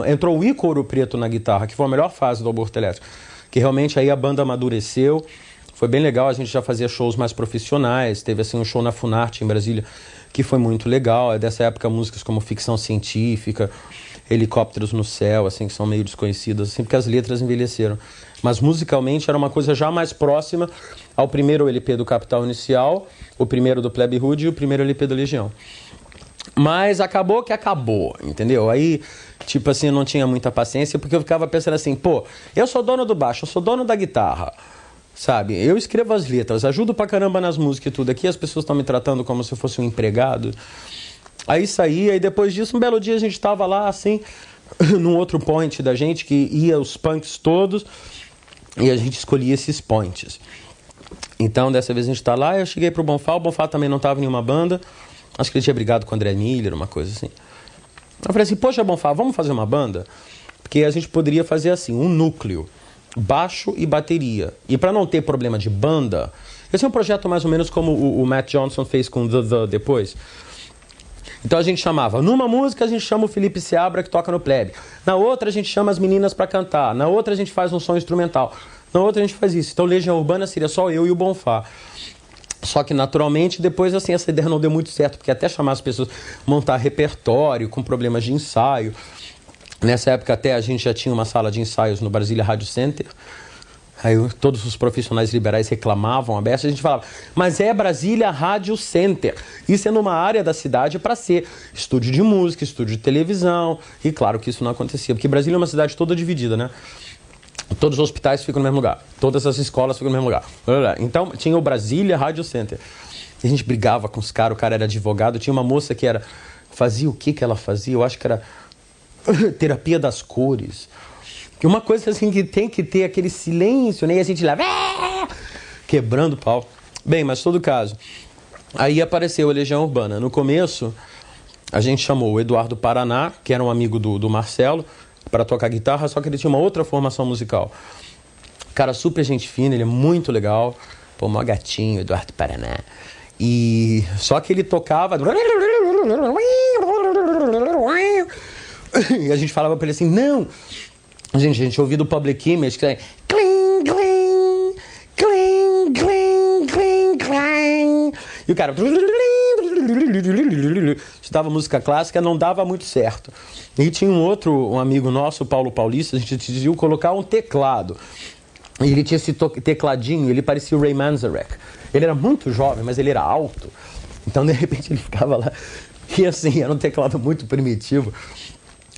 entrou o Ícaro Preto na guitarra, que foi a melhor fase do Aborto Elétrico. Que realmente aí a banda amadureceu. Foi bem legal, a gente já fazia shows mais profissionais. Teve assim um show na Funarte em Brasília, que foi muito legal. É dessa época músicas como Ficção Científica, Helicópteros no Céu, assim, que são meio desconhecidas, assim, porque as letras envelheceram. Mas musicalmente era uma coisa já mais próxima ao primeiro LP do Capital Inicial, o primeiro do Plebe Hood e o primeiro LP da Legião. Mas acabou que acabou, entendeu? Aí, tipo assim, eu não tinha muita paciência, porque eu ficava pensando assim, pô, eu sou dono do baixo, eu sou dono da guitarra, sabe? Eu escrevo as letras, ajudo pra caramba nas músicas e tudo. Aqui as pessoas estão me tratando como se eu fosse um empregado. Aí saí, aí depois disso, um belo dia a gente tava lá, assim, num outro point da gente, que ia os punks todos, e a gente escolhia esses points. Então, dessa vez a gente tá lá, eu cheguei pro Bonfá, o Bonfá também não tava em nenhuma banda. Acho que ele tinha brigado com o André Miller, uma coisa assim. Eu falei assim, poxa, Bonfá, vamos fazer uma banda? Porque a gente poderia fazer assim, um núcleo, baixo e bateria. E para não ter problema de banda, esse é um projeto mais ou menos como o Matt Johnson fez com The depois. Então a gente chamava, numa música a gente chama o Felipe Seabra que toca no Plebe. Na outra a gente chama as meninas para cantar. Na outra a gente faz um som instrumental. Na outra a gente faz isso. Então Legião Urbana seria só eu e o Bonfá. Só que, naturalmente, depois, assim, essa ideia não deu muito certo, porque até chamar as pessoas, montar repertório com problemas de ensaio. Nessa época, até a gente já tinha uma sala de ensaios no Brasília Radio Center. Aí todos os profissionais liberais reclamavam, aberto, a gente falava, mas é Brasília Radio Center. Isso é numa área da cidade para ser estúdio de música, estúdio de televisão. E claro que isso não acontecia, porque Brasília é uma cidade toda dividida, né? Todos os hospitais ficam no mesmo lugar. Todas as escolas ficam no mesmo lugar. Então, tinha o Brasília Radio Center. E a gente brigava com os caras. O cara era advogado. Tinha uma moça que era... Fazia o que ela fazia? Eu acho que era terapia das cores. Que uma coisa assim que tem que ter aquele silêncio, né? E a gente lá... Quebrando o pau. Bem, mas todo caso. Aí apareceu a Legião Urbana. No começo, a gente chamou o Eduardo Paraná, que era um amigo do Marcelo, para tocar guitarra, só que ele tinha uma outra formação musical. Cara super gente fina, ele é muito legal. Pô, mó gatinho, Eduardo Paraná. E só que ele tocava... E a gente falava pra ele assim, não... Gente, a gente ouvia do Public Image, que é... Cling, cling, cling, cling, cling, cling. E o cara... Estudava música clássica, não dava muito certo. E tinha um amigo nosso, Paulo Paulista, a gente decidiu colocar um teclado. E ele tinha esse tecladinho, ele parecia o Ray Manzarek. Ele era muito jovem, mas ele era alto. Então, de repente, ele ficava lá. E assim, era um teclado muito primitivo.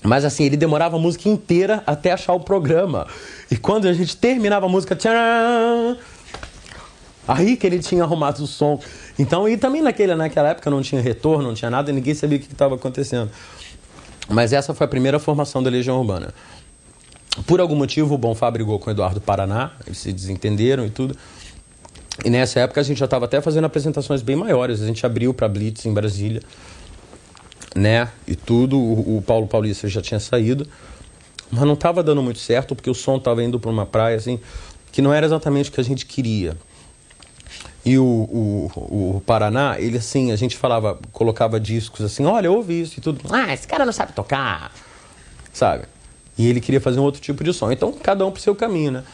Mas assim, ele demorava a música inteira até achar o programa. E quando a gente terminava a música, tcharam, aí que ele tinha arrumado o som. Então, e também naquela época não tinha retorno, não tinha nada, e ninguém sabia o que estava acontecendo. Mas essa foi a primeira formação da Legião Urbana. Por algum motivo, o Bonfá brigou com o Eduardo Paraná, eles se desentenderam e tudo. E nessa época a gente já estava até fazendo apresentações bem maiores. A gente abriu para Blitz em Brasília, né? E tudo. O Paulo Paulista já tinha saído. Mas não estava dando muito certo, porque o som estava indo para uma praia, assim, que não era exatamente o que a gente queria. E o Paraná, ele assim, a gente falava, colocava discos assim, olha, ouve isso e tudo. Ah, esse cara não sabe tocar, sabe? E ele queria fazer um outro tipo de som. Então, cada um pro seu caminho, né?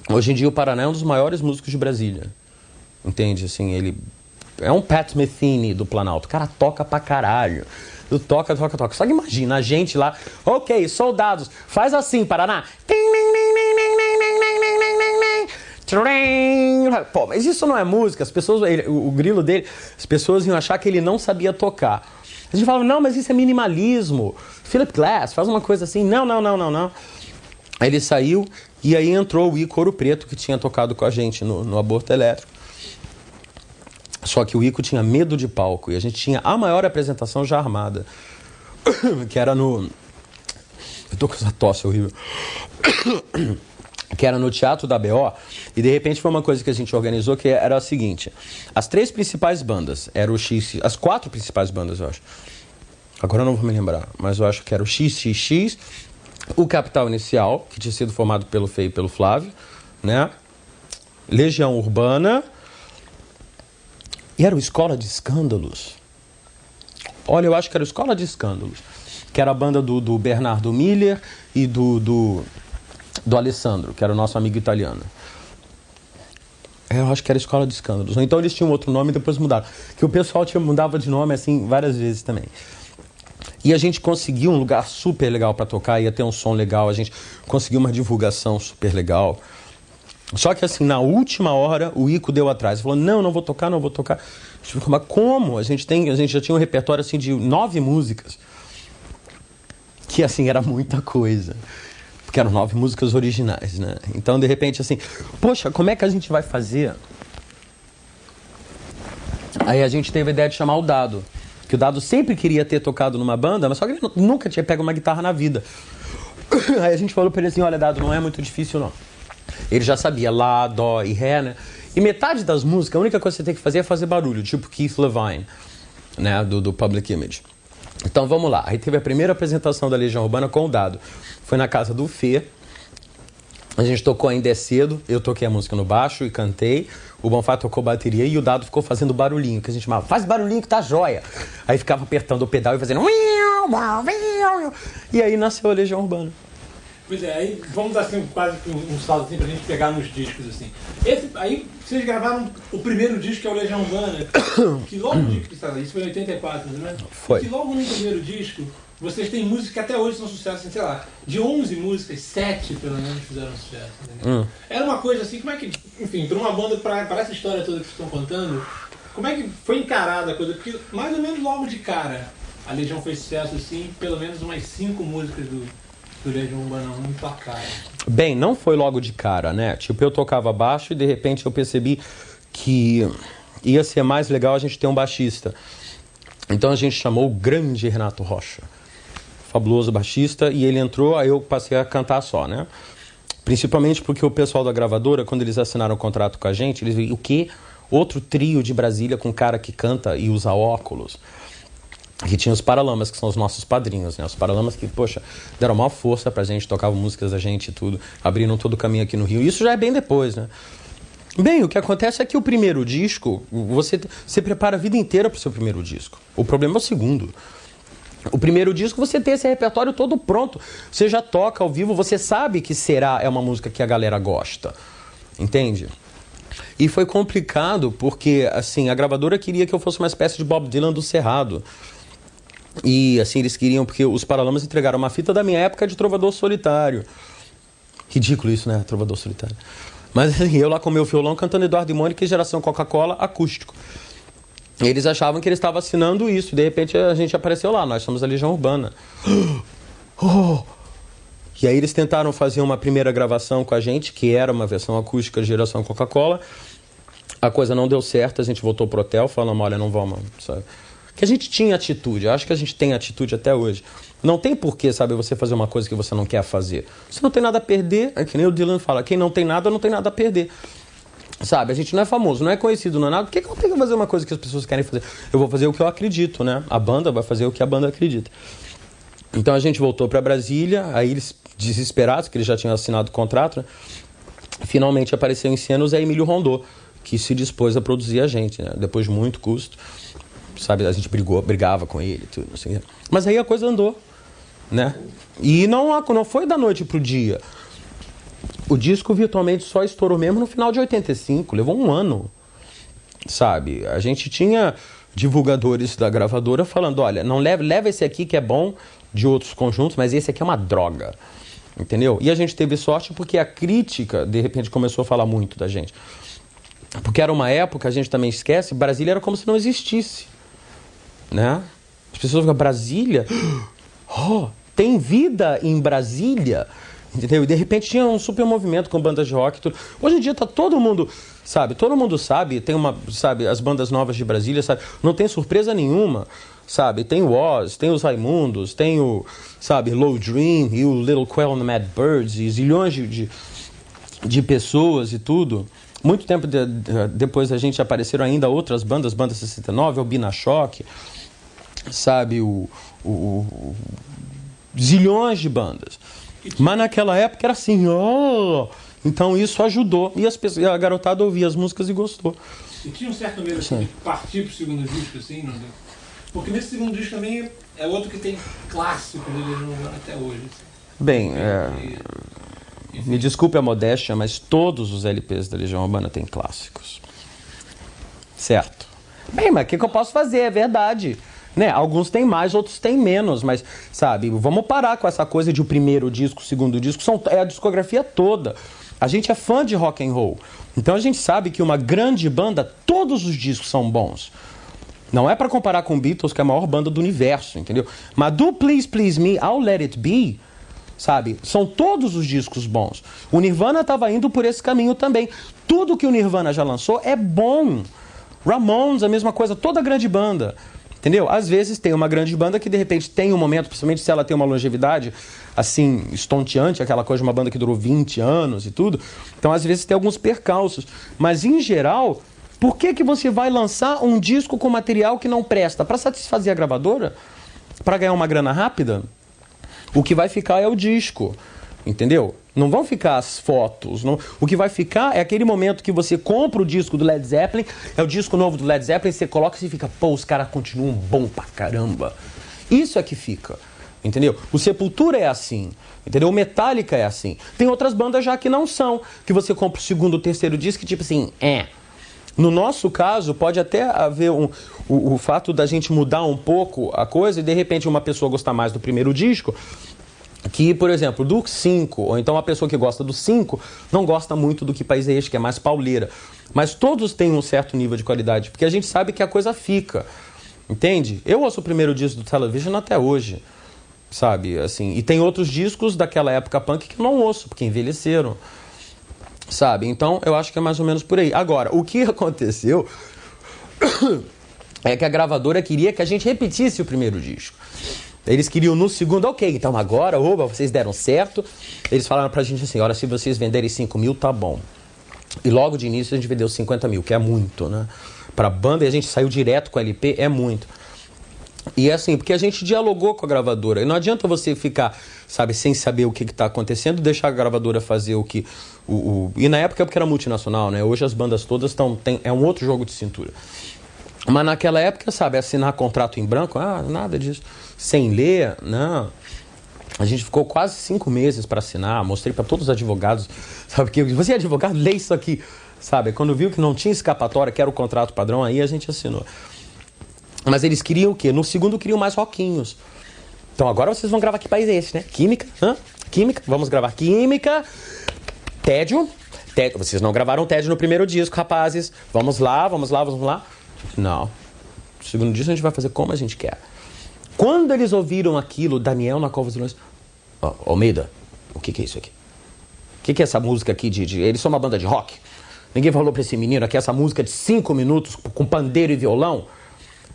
Hoje em dia, o Paraná é um dos maiores músicos de Brasília. Entende? Assim, ele É um Pat Metheny do Planalto. O cara toca pra caralho. Toca. Só que imagina, a gente lá, ok, soldados, faz assim, Paraná. Pô, mas isso não é música. As pessoas, o grilo dele, as pessoas iam achar que ele não sabia tocar. A gente falava, não, mas isso é minimalismo. Philip Glass, faz uma coisa assim. Não. Aí ele saiu e aí entrou o Ico Ouro Preto, que tinha tocado com a gente no Aborto Elétrico. Só que o Ico tinha medo de palco e a gente tinha a maior apresentação já armada, que era no... Eu tô com essa tosse horrível. Que era no Teatro da BO, e de repente foi uma coisa que a gente organizou, que era a seguinte: as 3 principais bandas, era o X, as 4 principais bandas, eu acho. Agora eu não vou me lembrar, mas eu acho que era o XXX, o Capital Inicial, que tinha sido formado pelo Fê e pelo Flávio, né? Legião Urbana, e era o Escola de Escândalos. Olha, eu acho que era o Escola de Escândalos, que era a banda do Bernardo Miller e do Alessandro, que era o nosso amigo italiano. Eu acho que era Escola de Escândalos. Ou então eles tinham outro nome e depois mudaram. Que o pessoal mudava de nome assim várias vezes também. E a gente conseguiu um lugar super legal para tocar, ia ter um som legal, a gente conseguiu uma divulgação super legal. Só que assim, na última hora, o Ico deu atrás. Falou, não vou tocar. A gente ficou, mas como? A gente já tinha um repertório assim de 9 músicas. Que assim, era muita coisa. Porque eram 9 músicas originais, né? Então, de repente, assim, poxa, como é que a gente vai fazer? Aí a gente teve a ideia de chamar o Dado. Que o Dado sempre queria ter tocado numa banda, mas só que ele nunca tinha pego uma guitarra na vida. Aí a gente falou pra ele assim, olha, Dado, não é muito difícil, não. Ele já sabia Lá, Dó e Ré, né? E metade das músicas, a única coisa que você tem que fazer é fazer barulho, tipo Keith Levine, né? Do Public Image. Então vamos lá, aí teve a primeira apresentação da Legião Urbana com o Dado. Foi na casa do Fê, a gente tocou Ainda é Cedo, eu toquei a música no baixo e cantei, o Bonfá tocou bateria e o Dado ficou fazendo barulhinho, que a gente chamava, faz barulhinho que tá jóia. Aí ficava apertando o pedal e fazendo... E aí nasceu a Legião Urbana. Pois é, aí vamos dar assim, quase que um salto assim, pra gente pegar nos discos assim. Aí vocês gravaram o primeiro disco, que é o Legião Urbana, que logo isso foi em 84, né? Foi. E que logo no primeiro disco, vocês têm músicas que até hoje são sucesso, assim, sei lá, de 11 músicas, 7 pelo menos fizeram sucesso. Era uma coisa assim, como é que, enfim, para uma banda, para essa história toda que vocês estão contando, como é que foi encarada a coisa? Porque mais ou menos logo de cara, a Legião fez sucesso assim, pelo menos umas 5 músicas do Legião Urbana muito a cara. Bem, não foi logo de cara, né? Tipo, eu tocava baixo e de repente eu percebi que ia ser mais legal a gente ter um baixista. Então a gente chamou o grande Renato Rocha, fabuloso baixista, e ele entrou, aí eu passei a cantar só, né? Principalmente porque o pessoal da gravadora, quando eles assinaram o contrato com a gente, eles viram, o quê? Outro trio de Brasília com cara que canta e usa óculos. Que tinha os Paralamas, que são os nossos padrinhos, né? Os Paralamas que, poxa, deram maior força pra gente, tocavam músicas da gente e tudo, abriram todo o caminho aqui no Rio. Isso já é bem depois, né? Bem, o que acontece é que o primeiro disco, você prepara a vida inteira pro seu primeiro disco. O problema é o segundo. O primeiro disco, você tem esse repertório todo pronto. Você já toca ao vivo, você sabe que é uma música que a galera gosta. Entende? E foi complicado porque, assim, a gravadora queria que eu fosse uma espécie de Bob Dylan do Cerrado. E, assim, eles queriam, porque os Paralamas entregaram uma fita da minha época de Trovador Solitário. Ridículo isso, né? Trovador Solitário. Mas, assim, eu lá com meu violão cantando Eduardo e Mônica e Geração Coca-Cola acústico. E eles achavam que ele estava assinando isso. De repente a gente apareceu lá, nós somos a Legião Urbana. E aí eles tentaram fazer uma primeira gravação com a gente, que era uma versão acústica de Geração Coca-Cola. A coisa não deu certo, a gente voltou pro hotel, falando, olha, não vamos, sabe? Que a gente tinha atitude, eu acho que a gente tem atitude até hoje. Não tem porquê, sabe, você fazer uma coisa que você não quer fazer. Você não tem nada a perder, é que nem o Dylan fala, quem não tem nada, não tem nada a perder. Sabe, a gente não é famoso, não é conhecido, não é nada. Por que eu tenho que fazer uma coisa que as pessoas querem fazer? Eu vou fazer o que eu acredito, né? A banda vai fazer o que a banda acredita. Então a gente voltou para Brasília, aí eles, desesperados, que eles já tinham assinado o contrato, né? Finalmente apareceu em cena o Zé Emílio Rondô, que se dispôs a produzir a gente, né? Depois de muito custo. Sabe, a gente brigava com ele, tudo assim. Mas aí a coisa andou, né? E não foi da noite pro dia. O disco virtualmente só estourou mesmo no final de 85, levou um ano. sabe? A gente tinha divulgadores da gravadora falando, olha, não leva esse aqui que é bom de outros conjuntos, mas esse aqui é uma droga, entendeu? E a gente teve sorte porque a crítica, de repente, começou a falar muito da gente. Porque era uma época, a gente também esquece, Brasília era como se não existisse, né? As pessoas ficam, Brasília? Oh, tem vida em Brasília? Entendeu? E de repente tinha um super movimento com bandas de rock. Tudo. Hoje em dia tá todo mundo sabe, tem as bandas novas de Brasília, sabe? Não tem surpresa nenhuma, sabe? Tem o Oz, tem os Raimundos, tem o, Low Dream e o Little Quail and the Mad Birds e zilhões de pessoas e tudo. Muito tempo depois da gente apareceram ainda outras bandas, Banda 69, o Bina Choque, sabe, zilhões de bandas. Mas naquela época era assim, então isso ajudou. E a garotada ouvia as músicas e gostou. E tinha um certo medo assim, de partir pro segundo disco, assim, não deu? Porque nesse segundo disco também é outro que tem clássico dele até hoje. Assim. Bem, me desculpe a modéstia, mas todos os LPs da Legião Urbana têm clássicos. Certo. Bem, mas o que eu posso fazer? É verdade. Né? Alguns têm mais, outros têm menos, mas, sabe, vamos parar com essa coisa de o primeiro disco, o segundo disco, é a discografia toda. A gente é fã de rock and roll. Então a gente sabe que uma grande banda, todos os discos são bons. Não é para comparar com Beatles, que é a maior banda do universo, entendeu? Mas do Please Please Me ao Let It Be, sabe, são todos os discos bons. O Nirvana estava indo por esse caminho também. Tudo que o Nirvana já lançou é bom. Ramones, a mesma coisa, toda grande banda. Entendeu? Às vezes tem uma grande banda que de repente tem um momento, principalmente se ela tem uma longevidade assim, estonteante, aquela coisa de uma banda que durou 20 anos e tudo. Então às vezes tem alguns percalços. Mas em geral, por que você vai lançar um disco com material que não presta? Para satisfazer a gravadora? Para ganhar uma grana rápida? O que vai ficar é o disco. Entendeu? Não vão ficar as fotos. Não. O que vai ficar é aquele momento que você compra o disco do Led Zeppelin, é o disco novo do Led Zeppelin, você coloca e você fica, pô, os caras continuam bom pra caramba. Isso é que fica. Entendeu? O Sepultura é assim. Entendeu? O Metallica é assim. Tem outras bandas já que não são. Que você compra o segundo, o terceiro disco e tipo assim, No nosso caso, pode até haver o fato da gente mudar um pouco a coisa e de repente uma pessoa gostar mais do primeiro disco, que, por exemplo, do 5, ou então a pessoa que gosta do 5 não gosta muito do Que País é Este, que é mais pauleira. Mas todos têm um certo nível de qualidade, porque a gente sabe que a coisa fica, entende? Eu ouço o primeiro disco do Television até hoje, sabe? Assim, e tem outros discos daquela época punk que eu não ouço, porque envelheceram, sabe? Então, eu acho que é mais ou menos por aí. Agora, o que aconteceu é que a gravadora queria que a gente repetisse o primeiro disco. Eles queriam no segundo, ok, então agora, vocês deram certo. Eles falaram pra gente assim, olha, se vocês venderem 5 mil, tá bom. E logo de início a gente vendeu 50 mil, que é muito, né? Pra banda, e a gente saiu direto com a LP, é muito. E é assim, porque a gente dialogou com a gravadora. E não adianta você ficar, sabe, sem saber o que tá acontecendo, deixar a gravadora fazer o que... E na época é porque era multinacional, né? Hoje as bandas todas é um outro jogo de cintura. Mas naquela época, sabe, assinar contrato em branco, nada disso. Sem ler, não. A gente ficou quase 5 meses para assinar, mostrei para todos os advogados, sabe, que você é advogado, lê isso aqui, sabe? Quando viu que não tinha escapatória, que era o contrato padrão, aí a gente assinou. Mas eles queriam o quê? No segundo queriam mais rockinhos. Então agora vocês vão gravar Que País é Esse, né? Química, Química, vamos gravar Química, Tédio. Vocês não gravaram Tédio no primeiro disco, rapazes. Vamos lá. Não. No segundo disco a gente vai fazer como a gente quer. Quando eles ouviram aquilo, Daniel na Cova dos Leões... Almeida, o que é isso aqui? O que é essa música aqui Eles são uma banda de rock? Ninguém falou pra esse menino aqui, essa música de 5 minutos, com pandeiro e violão,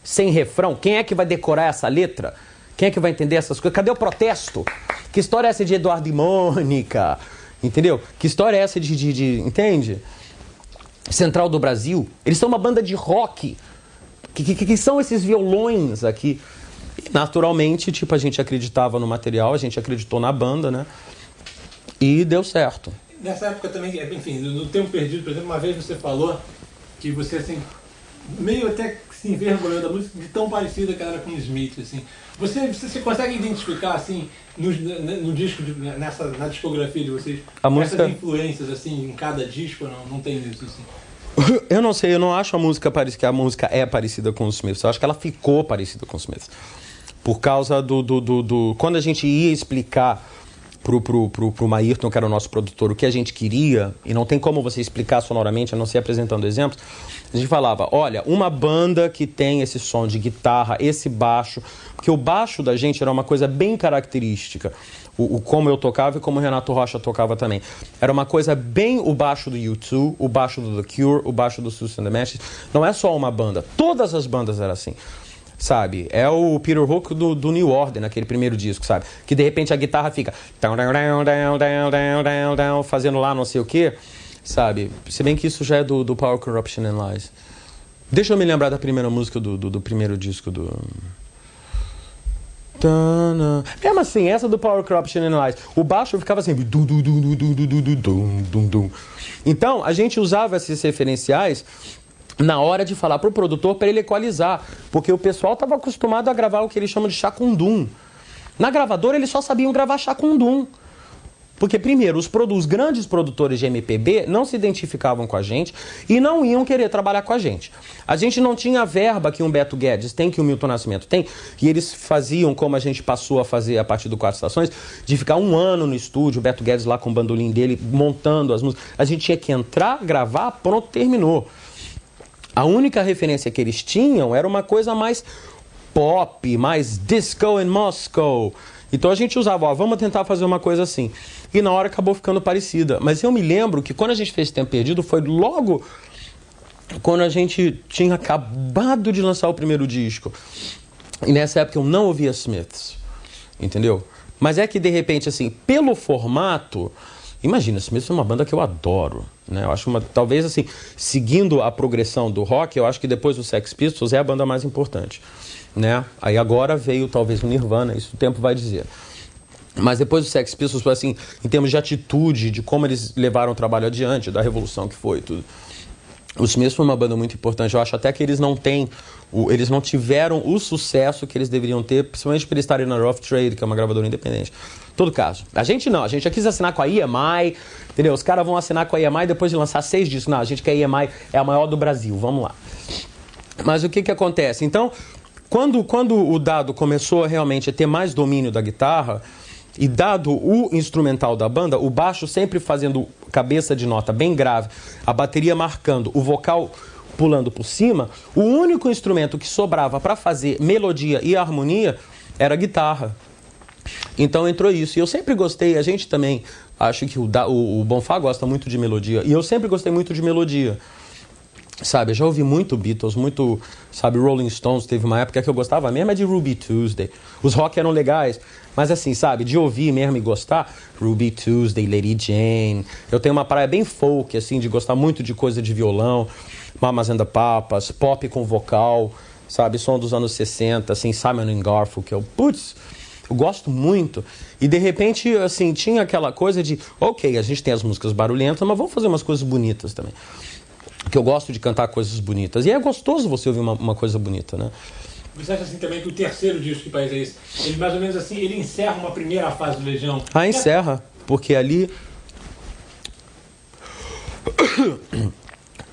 sem refrão. Quem é que vai decorar essa letra? Quem é que vai entender essas coisas? Cadê o protesto? Que história é essa de Eduardo e Mônica? Entendeu? Que história é essa entende? Central do Brasil. Eles são uma banda de rock. Que são esses violões aqui? E, naturalmente, a gente acreditava no material, a gente acreditou na banda, né? E deu certo. Nessa época também, enfim, no Tempo Perdido, por exemplo, uma vez você falou que você, assim, meio até se envergonhou da música de tão parecida que ela era com o Smith, assim. Você consegue identificar, assim, no disco, na discografia de vocês, essas influências, assim, em cada disco? Não tem isso, assim? Eu não sei, eu não acho que a música é parecida com os Smiths. Eu acho que ela ficou parecida com os Smiths. Por causa quando a gente ia explicar pro Maírton, que era o nosso produtor, o que a gente queria, e não tem como você explicar sonoramente, a não ser apresentando exemplos, a gente falava, olha, uma banda que tem esse som de guitarra, esse baixo, porque o baixo da gente era uma coisa bem característica, como eu tocava e como o Renato Rocha tocava também. Era uma coisa bem o baixo do U2, o baixo do The Cure, o baixo do Susan and the Matches. Não é só uma banda, todas as bandas eram assim. Sabe? É o Peter Hook do New Order, naquele primeiro disco, sabe? Que de repente a guitarra fica fazendo lá não sei o quê, sabe? Se bem que isso já é do Power, Corruption and Lies. Deixa eu me lembrar da primeira música do primeiro disco do... Mesmo assim, essa do Power, Corruption and Lies, o baixo ficava assim... Então, a gente usava esses referenciais na hora de falar pro produtor para ele equalizar, porque o pessoal estava acostumado a gravar o que eles chamam de chacundum. Na gravadora eles só sabiam gravar chacundum. Porque, primeiro, os grandes produtores de MPB não se identificavam com a gente e não iam querer trabalhar com a gente. A gente não tinha a verba que um Beto Guedes tem, que o Milton Nascimento tem, e eles faziam, como a gente passou a fazer a partir do Quatro Estações, de ficar um ano no estúdio, o Beto Guedes lá com o bandolim dele, montando as músicas. A gente tinha que entrar, gravar, pronto, terminou. A única referência que eles tinham era uma coisa mais pop, mais disco in Moscow. Então a gente usava, vamos tentar fazer uma coisa assim. E na hora acabou ficando parecida. Mas eu me lembro que quando a gente fez Tempo Perdido foi logo quando a gente tinha acabado de lançar o primeiro disco. E nessa época eu não ouvia Smiths, entendeu? Mas é que de repente, assim, pelo formato... Imagina, Smiths é uma banda que eu adoro, né? Eu acho talvez assim, seguindo a progressão do rock, eu acho que depois do Sex Pistols é a banda mais importante, né? Aí agora veio talvez o Nirvana, isso o tempo vai dizer. Mas depois do Sex Pistols, assim, em termos de atitude, de como eles levaram o trabalho adiante, da revolução que foi, tudo. Os Smiths foi uma banda muito importante. Eu acho até que eles não tiveram o sucesso que eles deveriam ter, principalmente por eles estarem na Rough Trade, que é uma gravadora independente. Todo caso. A gente já quis assinar com a EMI, entendeu? Os caras vão assinar com a EMI depois de lançar 6 discos. Não, a gente quer a EMI, é a maior do Brasil, vamos lá. Mas o que acontece? Então, quando o Dado começou realmente a ter mais domínio da guitarra, e dado o instrumental da banda, o baixo sempre fazendo cabeça de nota bem grave, a bateria marcando, o vocal pulando por cima, o único instrumento que sobrava para fazer melodia e harmonia era a guitarra. Então entrou isso. E eu sempre gostei, a gente também, acho que o Bonfá gosta muito de melodia, e eu sempre gostei muito de melodia. Sabe, eu já ouvi muito Beatles, muito, sabe, Rolling Stones, teve uma época que eu gostava mesmo é de Ruby Tuesday. Os rock eram legais, mas assim, sabe, de ouvir mesmo e gostar, Ruby Tuesday, Lady Jane. Eu tenho uma praia bem folk, assim, de gostar muito de coisa de violão, Mamas and the Papas, pop com vocal, sabe, som dos anos 60, assim, Simon & Garfunkel, que eu, eu gosto muito. E de repente, assim, tinha aquela coisa de, ok, a gente tem as músicas barulhentas, mas vamos fazer umas coisas bonitas também. Que eu gosto de cantar coisas bonitas. E é gostoso você ouvir uma coisa bonita, né? Você acha assim também que o terceiro disco, Que País é Esse? Ele mais ou menos assim, ele encerra uma primeira fase do Legião? Ah, encerra. Porque ali...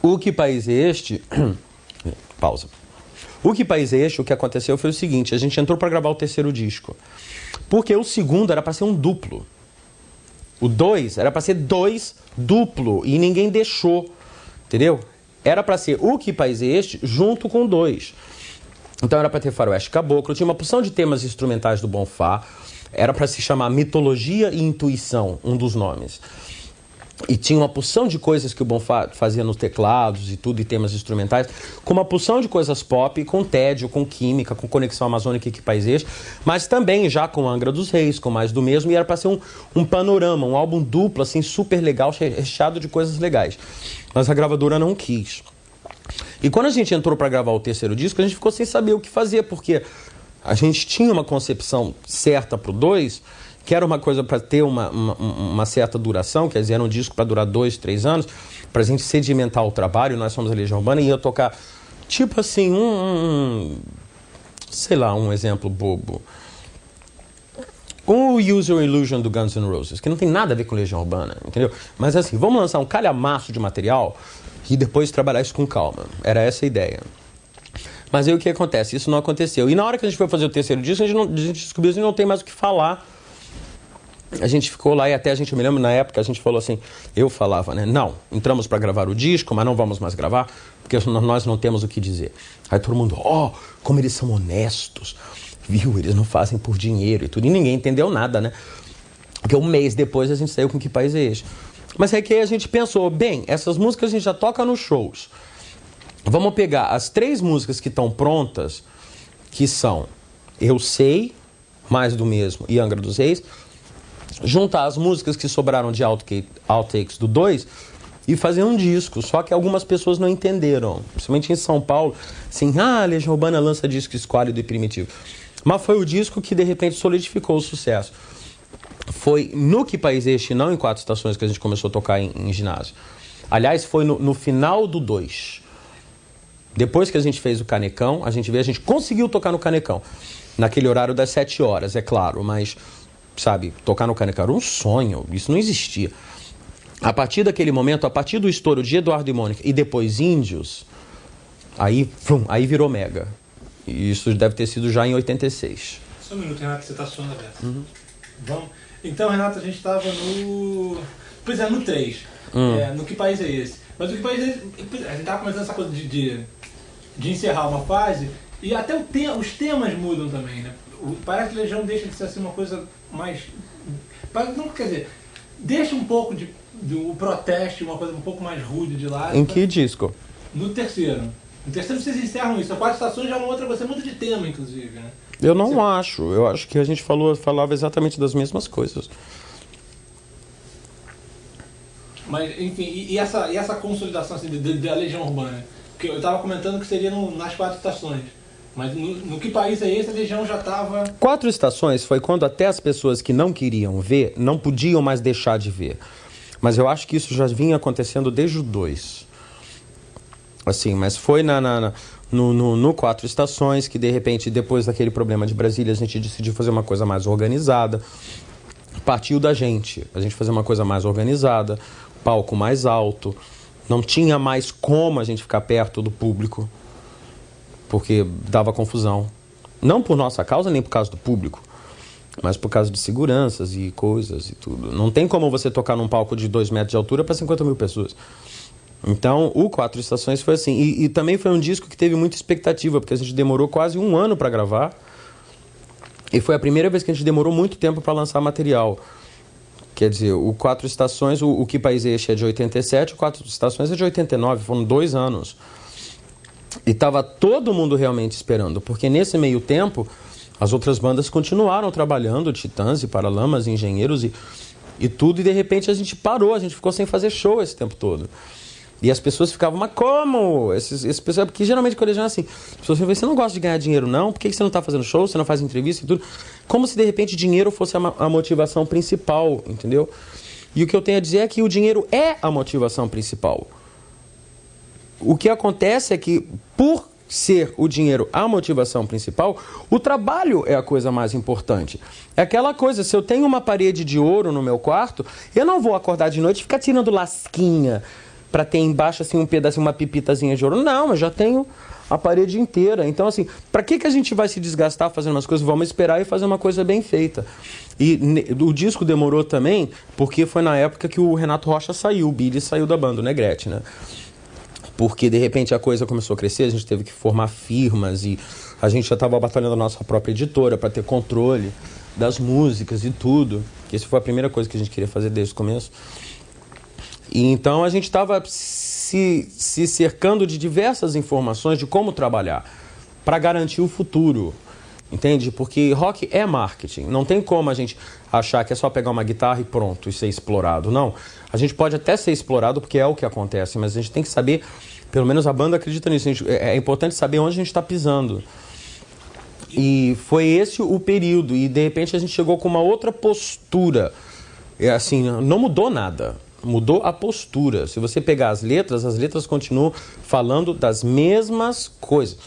O Que País é Este... Pausa. O Que País é Este, o que aconteceu foi o seguinte, a gente entrou para gravar o terceiro disco. Porque o segundo era para ser um duplo. O 2 era para ser 2 duplo. E ninguém deixou. Entendeu? Era para ser O Que País é Este junto com 2. Então era para ter Faroeste Caboclo, tinha uma porção de temas instrumentais do Bonfá, era para se chamar Mitologia e Intuição, um dos nomes. E tinha uma porção de coisas que o Bonfá fazia nos teclados e tudo, e temas instrumentais, com uma porção de coisas pop, com tédio, com química, com Conexão Amazônica e Que País é Este, mas também já com Angra dos Reis, com mais do mesmo, e era para ser um panorama, um álbum duplo, assim, super legal, recheado de coisas legais. Mas a gravadora não quis. E quando a gente entrou para gravar o terceiro disco, a gente ficou sem saber o que fazer, porque a gente tinha uma concepção certa pro 2, que era uma coisa para ter uma certa duração, quer dizer, era um disco para durar 2, 3 anos, para a gente sedimentar o trabalho. Nós somos a Legião Urbana e ia tocar, tipo assim, sei lá, um exemplo bobo. o Use Your Illusion do Guns N' Roses, que não tem nada a ver com Legião Urbana, entendeu? Mas assim, vamos lançar um calhamaço de material e depois trabalhar isso com calma. Era essa a ideia. Mas aí o que acontece? Isso não aconteceu. E na hora que a gente foi fazer o terceiro disco, a gente descobriu que não tem mais o que falar. A gente ficou lá e até eu me lembro, na época, a gente falou assim, eu falava, né? Não, entramos para gravar o disco, mas não vamos mais gravar, porque nós não temos o que dizer. Aí todo mundo, como eles são honestos, viu? Eles não fazem por dinheiro e tudo. E ninguém entendeu nada, né? Porque um mês depois a gente saiu com Que País é Este? Mas é que aí a gente pensou, bem, essas músicas a gente já toca nos shows. Vamos pegar as 3 músicas que estão prontas, que são Eu Sei, Mais do Mesmo e Angra dos Reis, juntar as músicas que sobraram de outtakes do 2 e fazer um disco. Só que algumas pessoas não entenderam, principalmente em São Paulo, assim, Legião Urbana lança disco esquálido e primitivo. Mas foi o disco que de repente solidificou o sucesso. Foi no Que País é Este, não em 4 Estações, que a gente começou a tocar em ginásio. Aliás, foi no final do 2. Depois que a gente fez o Canecão, a gente conseguiu tocar no Canecão. Naquele horário das 7 horas, é claro, mas, sabe, tocar no Canecão era um sonho, isso não existia. A partir daquele momento, a partir do estouro de Eduardo e Mônica e depois Índios, aí virou mega. E isso deve ter sido já em 86. Só um minuto, Renato, você está sonando aberto. Vamos. Então, Renato, a gente estava no... Pois é, no 3. No Que País é Esse? Mas o Que País é Esse... A gente estava começando essa coisa de encerrar uma fase e até os temas mudam também, né? Parece que Legião deixa de ser assim uma coisa mais... Não, quer dizer, deixa um pouco do protesto, uma coisa um pouco mais rude de lado. Em que disco? No terceiro. No terceiro vocês encerram isso. A 4 Estações já é uma outra coisa, muda de tema, inclusive, né? Eu não acho. Eu acho que a gente falava exatamente das mesmas coisas. Mas, enfim, e essa consolidação assim, da Legião Urbana? Porque eu estava comentando que seria nas 4 Estações. Mas no Que País é Esse, a Legião já estava... 4 Estações foi quando até as pessoas que não queriam ver, não podiam mais deixar de ver. Mas eu acho que isso já vinha acontecendo desde o 2. Assim, mas foi no 4 Estações que, de repente, depois daquele problema de Brasília, a gente decidiu fazer uma coisa mais organizada. Partiu da gente. A gente fazer uma coisa mais organizada, palco mais alto. Não tinha mais como a gente ficar perto do público, porque dava confusão. Não por nossa causa, nem por causa do público, mas por causa de seguranças e coisas e tudo. Não tem como você tocar num palco de 2 metros de altura para 50 mil pessoas. Então, o 4 Estações foi assim. E também foi um disco que teve muita expectativa, porque a gente demorou quase 1 ano para gravar. E foi a primeira vez que a gente demorou muito tempo para lançar material. Quer dizer, o 4 Estações, o Que País é Este é de 87, o 4 Estações é de 89, foram 2 anos. E estava todo mundo realmente esperando, porque nesse meio tempo, as outras bandas continuaram trabalhando, Titãs e Paralamas, Engenheiros e tudo, e de repente a gente parou, a gente ficou sem fazer show esse tempo todo. E as pessoas ficavam, mas como? Esse pessoal, porque geralmente quando eles é assim, as pessoas falam, você não gosta de ganhar dinheiro não? Por que você não está fazendo show? Você não faz entrevista e tudo? Como se de repente dinheiro fosse a motivação principal, entendeu? E o que eu tenho a dizer é que o dinheiro é a motivação principal. O que acontece é que, por ser o dinheiro a motivação principal, o trabalho é a coisa mais importante. É aquela coisa, se eu tenho uma parede de ouro no meu quarto, eu não vou acordar de noite e ficar tirando lasquinha para ter embaixo assim um pedacinho, uma pipitazinha de ouro. Não, eu já tenho a parede inteira. Então, assim, para que a gente vai se desgastar fazendo umas coisas? Vamos esperar e fazer uma coisa bem feita. E o disco demorou também, porque foi na época que o Renato Rocha saiu, o Billy saiu da banda, o Negrete, né? Porque, de repente, a coisa começou a crescer, a gente teve que formar firmas e a gente já estava batalhando a nossa própria editora para ter controle das músicas e tudo. Essa foi a primeira coisa que a gente queria fazer desde o começo. E então a gente estava se cercando de diversas informações de como trabalhar para garantir o futuro, entende? Porque rock é marketing, não tem como a gente achar que é só pegar uma guitarra e pronto, e ser explorado, não. A gente pode até ser explorado porque é o que acontece, mas a gente tem que saber, pelo menos a banda acredita nisso, é importante saber onde a gente está pisando. E foi esse o período, e de repente a gente chegou com uma outra postura, assim, não mudou nada. Mudou a postura. Se você pegar as letras continuam falando das mesmas coisas.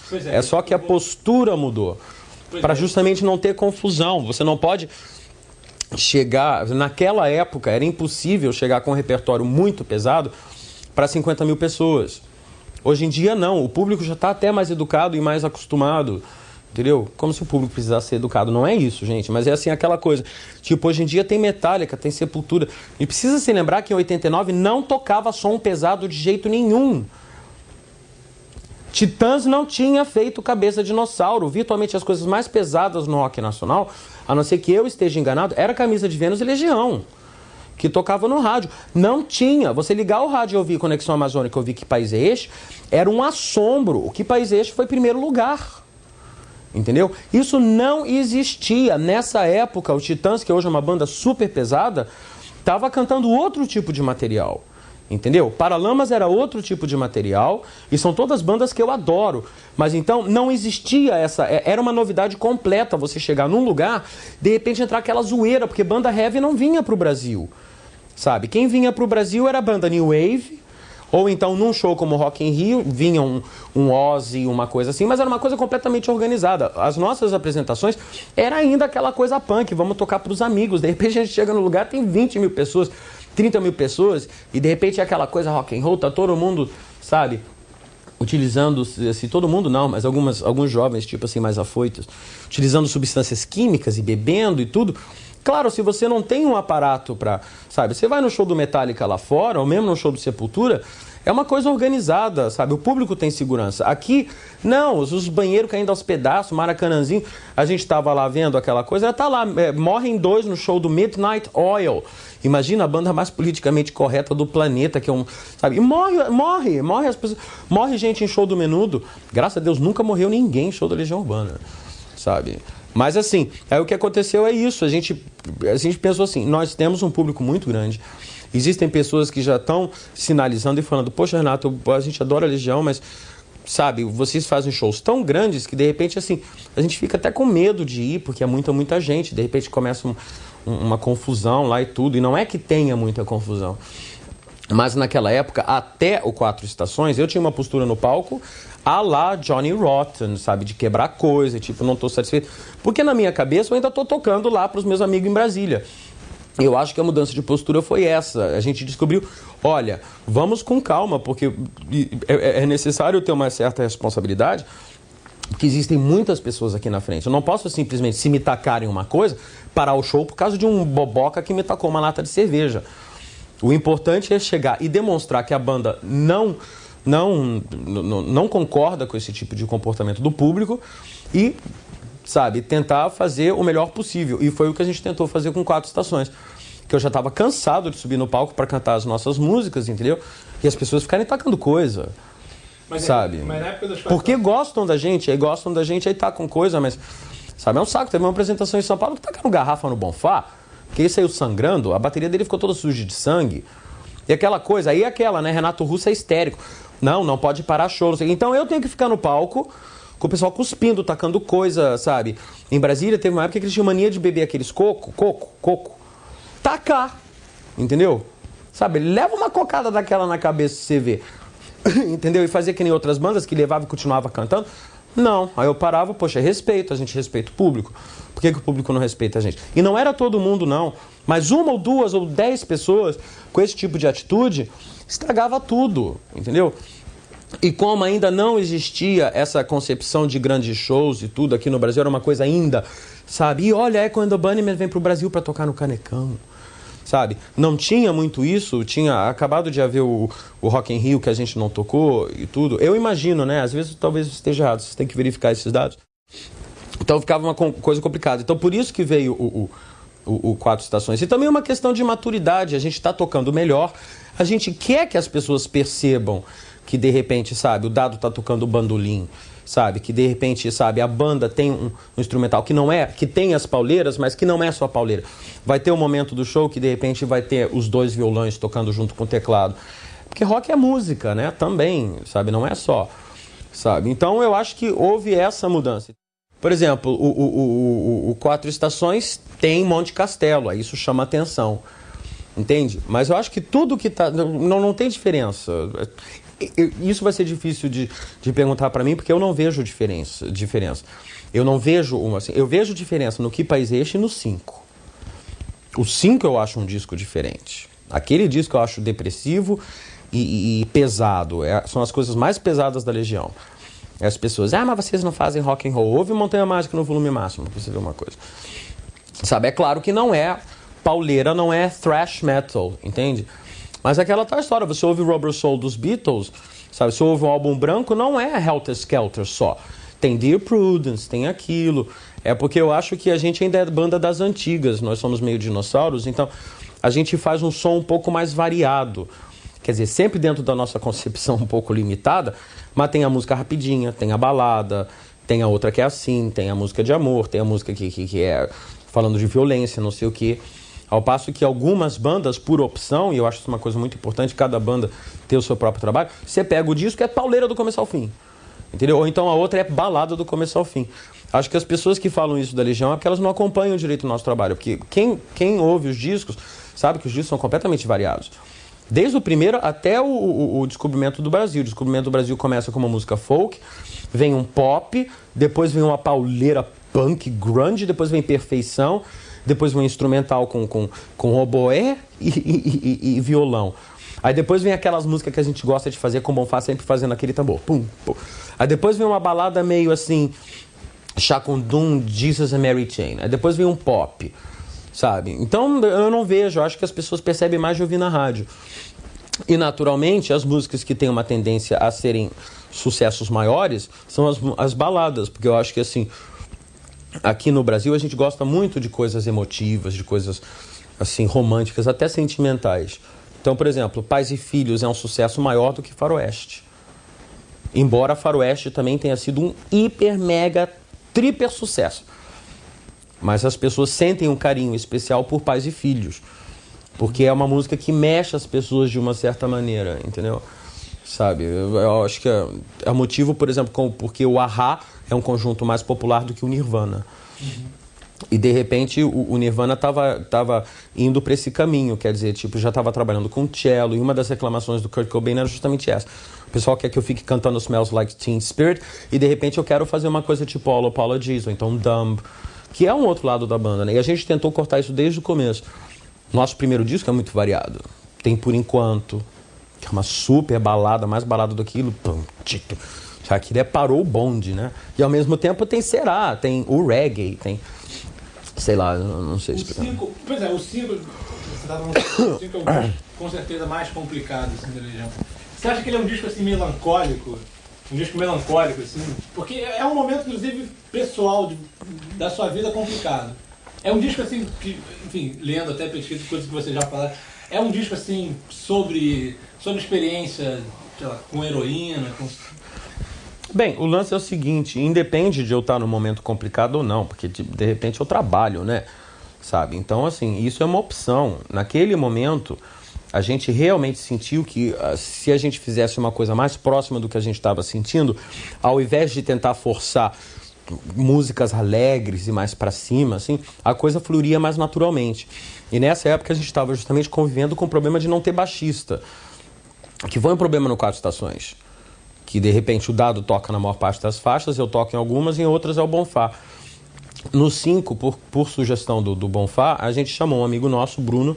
Só que a postura mudou. Para justamente não ter confusão. Você não pode chegar... Naquela época era impossível chegar com um repertório muito pesado para 50 mil pessoas. Hoje em dia não, o público já está até mais educado e mais acostumado, entendeu? Como se o público precisasse ser educado. Não é isso, gente, mas é assim aquela coisa. Tipo, hoje em dia tem Metallica, tem Sepultura. E precisa se lembrar que em 89 não tocava som pesado de jeito nenhum. Titãs não tinha feito Cabeça de Dinossauro. Virtualmente as coisas mais pesadas no rock nacional, a não ser que eu esteja enganado, era Camisa de Vênus e Legião, que tocava no rádio. Não tinha. Você ligar o rádio e ouvir Conexão Amazônica, ouvir Que País é Este, era um assombro. O Que País é Este foi primeiro lugar. Entendeu? Isso não existia. Nessa época, o Titãs, que hoje é uma banda super pesada, estava cantando outro tipo de material. Entendeu? Paralamas era outro tipo de material, e são todas bandas que eu adoro. Mas então não existia essa... Era uma novidade completa você chegar num lugar, de repente entrar aquela zoeira, porque banda heavy não vinha pro Brasil. Sabe? Quem vinha pro Brasil era a banda New Wave, ou então num show como Rock in Rio, vinha um Ozzy, uma coisa assim, mas era uma coisa completamente organizada. As nossas apresentações era ainda aquela coisa punk, vamos tocar pros amigos. De repente a gente chega no lugar, tem 20 mil pessoas, 30 mil pessoas, e de repente é aquela coisa rock and roll, tá todo mundo, sabe, utilizando, assim, todo mundo não, mas alguns jovens, tipo assim, mais afoitos, utilizando substâncias químicas e bebendo e tudo. Claro, se você não tem um aparato para, sabe, você vai no show do Metallica lá fora, ou mesmo no show do Sepultura, é uma coisa organizada, sabe, o público tem segurança. Aqui, não, os banheiros caindo aos pedaços, Maracanãzinho, a gente tava lá vendo aquela coisa, tá lá, morrem 2 no show do Midnight Oil. Imagina a banda mais politicamente correta do planeta, que é um, sabe, e morre as pessoas, morre gente em show do Menudo. Graças a Deus nunca morreu ninguém em show da Legião Urbana, sabe? Mas assim, aí o que aconteceu é isso, a gente pensou assim, nós temos um público muito grande, existem pessoas que já estão sinalizando e falando, poxa Renato, a gente adora a Legião, mas sabe, vocês fazem shows tão grandes que de repente assim, a gente fica até com medo de ir, porque é muita gente, de repente começa uma confusão lá e tudo, e não é que tenha muita confusão. Mas naquela época, até o 4 Estações, eu tinha uma postura no palco à la Johnny Rotten, sabe? De quebrar coisa, tipo, não tô satisfeito. Porque na minha cabeça eu ainda tô tocando lá pros meus amigos em Brasília. Eu acho que a mudança de postura foi essa. A gente descobriu, olha, vamos com calma, porque é necessário ter uma certa responsabilidade, porque existem muitas pessoas aqui na frente. Eu não posso simplesmente, se me tacarem uma coisa, parar o show por causa de um boboca que me tacou uma lata de cerveja. O importante é chegar e demonstrar que a banda não concorda com esse tipo de comportamento do público e, sabe, tentar fazer o melhor possível. E foi o que a gente tentou fazer com 4 Estações. Que eu já estava cansado de subir no palco para cantar as nossas músicas, entendeu? E as pessoas ficarem tacando coisa, sabe? Mas na época das porque gostam da gente, aí tacam coisa, mas, sabe, é um saco. Teve uma apresentação em São Paulo que tacaram garrafa no Bonfá, que ele saiu sangrando, a bateria dele ficou toda suja de sangue. E aquela coisa, aí né, Renato Russo é histérico. Não pode parar show, não sei. Então eu tenho que ficar no palco com o pessoal cuspindo, tacando coisa, sabe? Em Brasília teve uma época que eles tinham mania de beber aqueles coco, tacar, entendeu? Sabe, leva uma cocada daquela na cabeça se você vê, entendeu? E fazia que nem outras bandas que levava e continuava cantando. Não, aí eu parava, poxa, respeito, a gente respeita o público. Por que o público não respeita a gente? E não era todo mundo, não. Mas 1 ou 2 ou 10 pessoas com esse tipo de atitude estragava tudo, entendeu? E como ainda não existia essa concepção de grandes shows e tudo aqui no Brasil, era uma coisa ainda, sabe? E olha, é quando o Bunnyman vem pro Brasil para tocar no Canecão, sabe? Não tinha muito isso, tinha acabado de haver o Rock in Rio que a gente não tocou e tudo. Eu imagino, né? Às vezes talvez esteja errado, vocês têm que verificar esses dados. Então ficava uma coisa complicada. Então por isso que veio o 4 Estações. E também uma questão de maturidade, a gente está tocando melhor, a gente quer que as pessoas percebam que de repente, sabe, o Dado tá tocando bandolim, sabe, que de repente, sabe, a banda tem um instrumental que não é, que tem as pauleiras, mas que não é só pauleira. Vai ter um momento do show que de repente vai ter os 2 violões tocando junto com o teclado. Porque rock é música, né, também, sabe, não é só, sabe. Então eu acho que houve essa mudança. Por exemplo, o 4 Estações tem Monte Castelo, aí isso chama atenção, entende? Mas eu acho que tudo que tá, não tem diferença. Isso vai ser difícil de perguntar para mim, porque eu não vejo diferença. Eu não vejo assim, eu vejo diferença no Que País é Este e no 5. O 5 eu acho um disco diferente. Aquele disco eu acho depressivo e pesado. São as coisas mais pesadas da Legião. As pessoas, mas vocês não fazem rock and roll. Ouve Montanha Mágica no volume máximo, pra você ver uma coisa. Sabe, é claro que não é pauleira, não é thrash metal, entende? Mas aquela tal história, você ouve o Rubber Soul dos Beatles, sabe? Você ouve um álbum branco, não é Helter Skelter só. Tem Dear Prudence, tem aquilo. É porque eu acho que a gente ainda é banda das antigas, nós somos meio dinossauros, então a gente faz um som um pouco mais variado. Quer dizer, sempre dentro da nossa concepção um pouco limitada, mas tem a música rapidinha, tem a balada, tem a outra que é assim, tem a música de amor, tem a música que é falando de violência, não sei o quê. Ao passo que algumas bandas, por opção, e eu acho isso uma coisa muito importante, cada banda ter o seu próprio trabalho, você pega o disco e é pauleira do começo ao fim. Entendeu? Ou então a outra é balada do começo ao fim. Acho que as pessoas que falam isso da Legião é porque elas não acompanham direito o nosso trabalho. Porque quem ouve os discos sabe que os discos são completamente variados. Desde o primeiro até o Descobrimento do Brasil. O Descobrimento do Brasil começa com uma música folk, vem um pop, depois vem uma pauleira punk, grunge, depois vem Perfeição, depois vem um instrumental com oboé e violão. Aí depois vem aquelas músicas que a gente gosta de fazer com o Bonfá, sempre fazendo aquele tambor. Pum, pum. Aí depois vem uma balada meio assim, Chacundum, Jesus and Mary Chain. Aí depois vem um pop, sabe? Então eu não vejo, eu acho que as pessoas percebem mais de ouvir na rádio. E naturalmente as músicas que têm uma tendência a serem sucessos maiores são as baladas, porque eu acho que assim, aqui no Brasil a gente gosta muito de coisas emotivas, de coisas assim românticas, até sentimentais. Então, por exemplo, Pais e Filhos é um sucesso maior do que Faroeste. Embora Faroeste também tenha sido um hiper, mega, triper sucesso. Mas as pessoas sentem um carinho especial por Pais e Filhos. Porque é uma música que mexe as pessoas de uma certa maneira, entendeu? Sabe? Eu acho que é motivo, por exemplo, porque o A-ha é um conjunto mais popular do que o Nirvana. E de repente o Nirvana estava indo para esse caminho, quer dizer, tipo, já estava trabalhando com cello, e uma das reclamações do Kurt Cobain era justamente essa. O pessoal quer que eu fique cantando Smells Like Teen Spirit, e de repente eu quero fazer uma coisa tipo All Apologies, ou então Dumb, que é um outro lado da banda, né? E a gente tentou cortar isso desde o começo. Nosso primeiro disco é muito variado. Tem Por Enquanto, que é uma super balada, mais balada do que aquilo. Aquilo parou o bonde, né? E ao mesmo tempo tem Será, tem o reggae, tem... Sei lá, não sei explicar. O 5, você tá falando, o 5 é o disco com certeza mais complicado assim, da Legião. Você acha que ele é um disco assim melancólico? Um disco melancólico, assim? Porque é um momento, inclusive, pessoal da sua vida complicado. É um disco assim, que, enfim, lendo até pesquisa, coisas que você já falaram, é um disco assim sobre experiência, sei lá, com heroína, com... Bem, o lance é o seguinte, independe de eu estar num momento complicado ou não, porque de repente eu trabalho, né? Sabe? Então, assim, isso é uma opção. Naquele momento, a gente realmente sentiu que se a gente fizesse uma coisa mais próxima do que a gente estava sentindo, ao invés de tentar forçar músicas alegres e mais pra cima, assim, a coisa fluiria mais naturalmente. E nessa época a gente estava justamente convivendo com o problema de não ter baixista, que foi um problema no Quatro Estações. Que de repente o Dado toca na maior parte das faixas, eu toco em algumas, e em outras é o Bonfá. No 5, por sugestão do Bonfá, a gente chamou um amigo nosso, Bruno,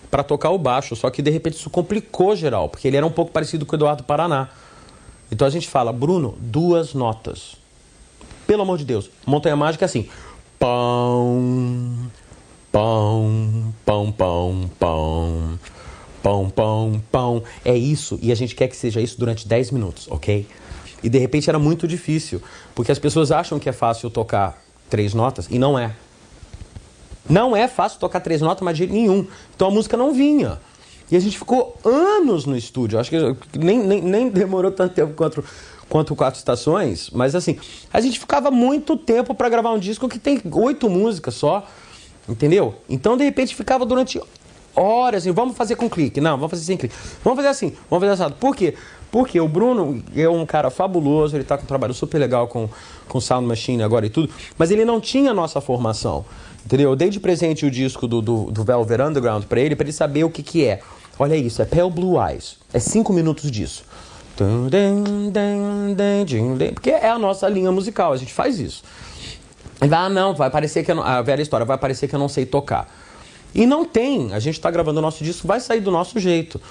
para tocar o baixo, só que de repente isso complicou geral, porque ele era um pouco parecido com o Eduardo Paraná. Então a gente fala, Bruno, 2 notas. Pelo amor de Deus, Montanha Mágica é assim, pão, pão, pão, pão, pão. Pão, pão, pão. É isso, e a gente quer que seja isso durante 10 minutos, ok? E de repente era muito difícil, porque as pessoas acham que é fácil tocar 3 notas, e não é. Não é fácil tocar 3 notas, mas de jeito nenhum. Então a música não vinha. E a gente ficou anos no estúdio, acho que nem demorou tanto tempo quanto Quatro Estações, mas assim, a gente ficava muito tempo para gravar um disco que tem 8 músicas só, entendeu? Então de repente ficava durante... horas, assim, vamos fazer com clique. Não, vamos fazer sem clique. Vamos fazer assim, vamos fazer assado. Por quê? Porque o Bruno é um cara fabuloso, ele tá com um trabalho super legal com Sound Machine agora e tudo, mas ele não tinha a nossa formação, entendeu? Eu dei de presente o disco do Velvet Underground pra ele saber o que é. Olha isso, é Pale Blue Eyes. É 5 minutos disso. Porque é a nossa linha musical, a gente faz isso. Não, vai parecer que eu não... A velha história, vai parecer que eu não sei tocar. E não tem. A gente está gravando o nosso disco, vai sair do nosso jeito.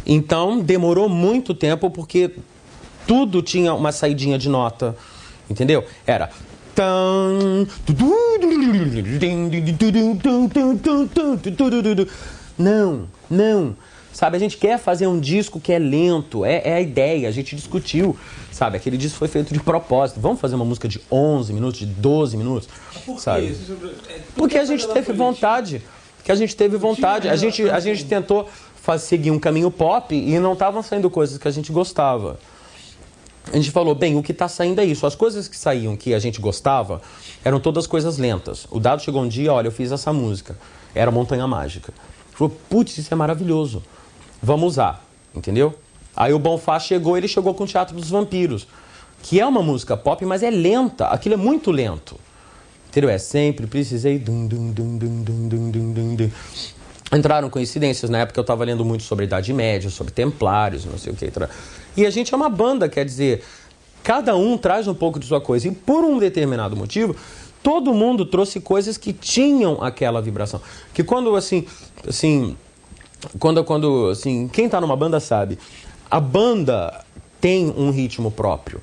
Então, demorou muito tempo, porque tudo tinha uma saidinha de nota, entendeu? Era... Não. Sabe, a gente quer fazer um disco que é lento, é a ideia, a gente discutiu, sabe? Aquele disco foi feito de propósito. Vamos fazer uma música de 11 minutos, de 12 minutos, Por sabe? quê? Porque a gente teve vontade. A gente tentou seguir um caminho pop e não estavam saindo coisas que a gente gostava. A gente falou, bem, o que está saindo é isso. As coisas que saíam que a gente gostava eram todas coisas lentas. O Dado chegou um dia, olha, eu fiz essa música. Era Montanha Mágica. Falou, putz, isso é maravilhoso. Vamos usar, entendeu? Aí o Bonfá chegou, ele chegou com o Teatro dos Vampiros, que é uma música pop, mas é lenta. Aquilo é muito lento. Entendeu? É sempre precisei... Entraram coincidências. Na época eu estava lendo muito sobre a Idade Média, sobre Templários, não sei o que. E a gente é uma banda, quer dizer, cada um traz um pouco de sua coisa. E por um determinado motivo, todo mundo trouxe coisas que tinham aquela vibração. Que quando, quem está numa banda sabe, a banda tem um ritmo próprio.